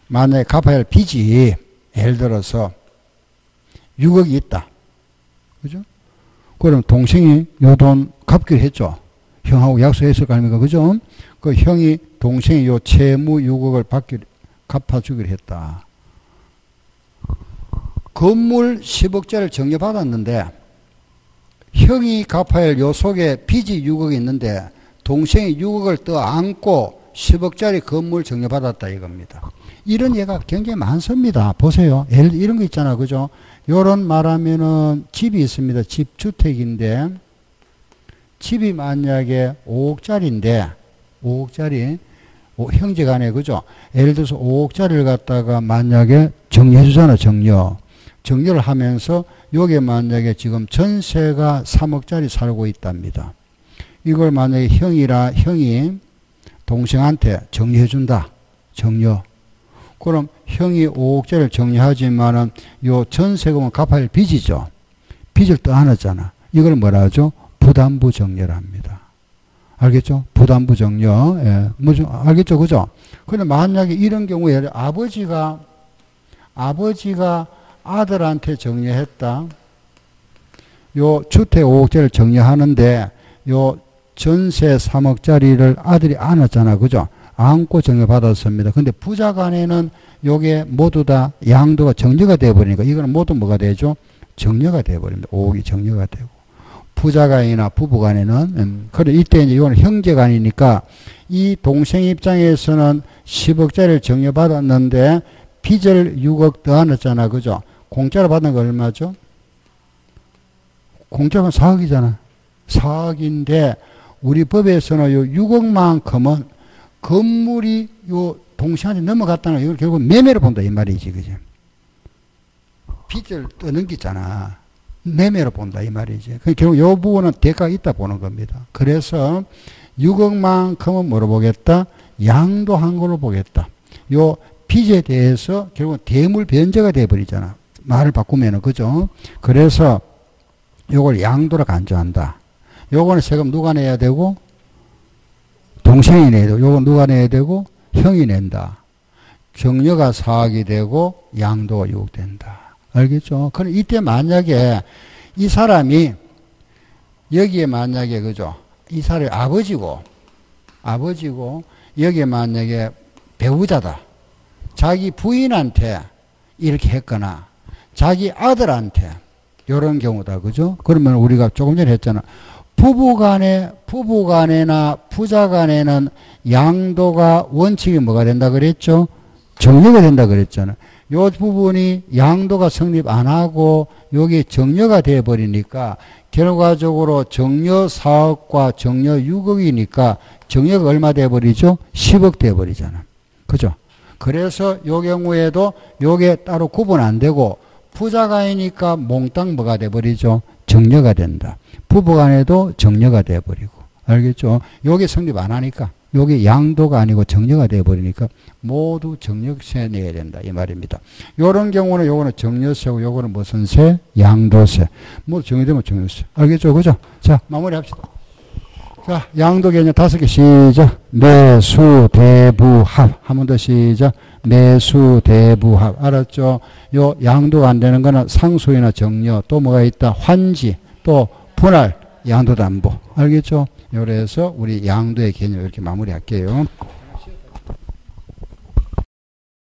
Speaker 1: 만약에 갚아야 할 빚이 예를 들어서 6억이 있다. 그죠? 그럼 동생이 요 돈 갚기로 했죠. 형하고 약속했을 거 아닙니까? 그죠? 그 형이 동생이 요 채무 6억을 갚아주기로 했다. 건물 10억짜리를 정려받았는데 형이 갚아야 할 요 속에 빚이 6억이 있는데 동생이 6억을 더 안고 10억짜리 건물 정려받았다 이겁니다. 이런 예가 굉장히 많습니다. 보세요. 이런 거 있잖아. 그죠? 요런 말하면은 집이 있습니다. 집주택인데 집이 만약에 5억짜리인데 5억짜리 형제간에 그죠? 예를 들어서 5억짜리를 갖다가 만약에 정리해 주잖아. 정려를 하면서 요게 만약에 지금 전세가 3억짜리 살고 있답니다. 이걸 만약에 형이 동생한테 정리해 준다. 정려. 그럼 형이 5억짜리를 정리하지만은 요 전세금은 갚아야 할 빚이죠. 빚을 떠안았잖아. 이걸 뭐라 하죠? 부담부 정려랍니다. 알겠죠? 부담부 정려. 예. 뭐죠? 알겠죠? 그죠? 근데 만약에 이런 경우에 아버지가 아들한테 정리했다. 요 주택 5억짜리를 정리하는데 요 전세 3억짜리를 아들이 안았잖아. 그죠? 안고 정려받았습니다. 근데 부자 간에는 요게 모두 다 양도가 정려가 되어버리니까 이거는 모두 뭐가 되죠? 정려가 되어버립니다. 5억이 정려가 되고. 부자 간이나 부부 간에는, 그래, 이때 이제 이거는 형제 간이니까 이 동생 입장에서는 10억짜리를 정려받았는데 빚을 6억 더 안았잖아. 그죠? 공짜로 받은 거 얼마죠? 공짜가 4억이잖아. 4억인데 우리 법에서는 요 6억만큼은 건물이 요 동생한테 넘어갔다는 이걸 결국 매매로 본다 이 말이지. 그죠? 빚을 떠넘기잖아. 매매로 본다 이 말이지. 결국 요 부분은 대가가 있다 보는 겁니다. 그래서 6억만큼은 뭐로 보겠다? 양도한 걸로 보겠다. 요 빚에 대해서 결국 대물 변제가 돼버리잖아. 말을 바꾸면은. 그죠? 그래서 요걸 양도로 간주한다. 요거는 세금 누가 내야 되고? 동생이 내야 되고, 요건 누가 내야 되고? 형이 낸다. 정려가 4억이 되고, 양도가 6억 된다. 알겠죠? 그럼 이때 만약에 이 사람이, 여기에 만약에, 그죠? 이 사람이 아버지고, 여기에 만약에 배우자다. 자기 부인한테 이렇게 했거나, 자기 아들한테, 요런 경우다. 그죠? 그러면 우리가 조금 전에 했잖아. 부부간에나 부자간에는 양도가 원칙이 뭐가 된다 그랬죠? 정려가 된다 그랬잖아. 요 부분이 양도가 성립 안 하고 여기 정려가 돼 버리니까 결과적으로 정려 4억과 정려 6억이니까 정려가 얼마 돼 버리죠? 10억 돼 버리잖아. 그죠? 그래서 요 경우에도 요게 따로 구분 안 되고 부자간이니까 몽땅 뭐가 돼 버리죠? 정려가 된다. 부부간에도 정려가 돼버리고. 알겠죠? 요게 성립 안 하니까. 요게 양도가 아니고 정려가 되어버리니까 모두 정력세 내야 된다. 이 말입니다. 요런 경우는 요거는 정려세고 요거는 무슨 세? 양도세. 뭐 정리되면 정려세. 알겠죠? 그죠? 자, 마무리 합시다. 자, 양도 개념 5개 시작. 매수, 대부, 합. 한 번 더 시작. 매수, 대부, 합. 알았죠? 요 양도가 안 되는 거는 상수이나 정려, 또 뭐가 있다? 환지, 또 분할, 양도담보. 알겠죠? 그래서 우리 양도의 개념 이렇게 마무리할게요.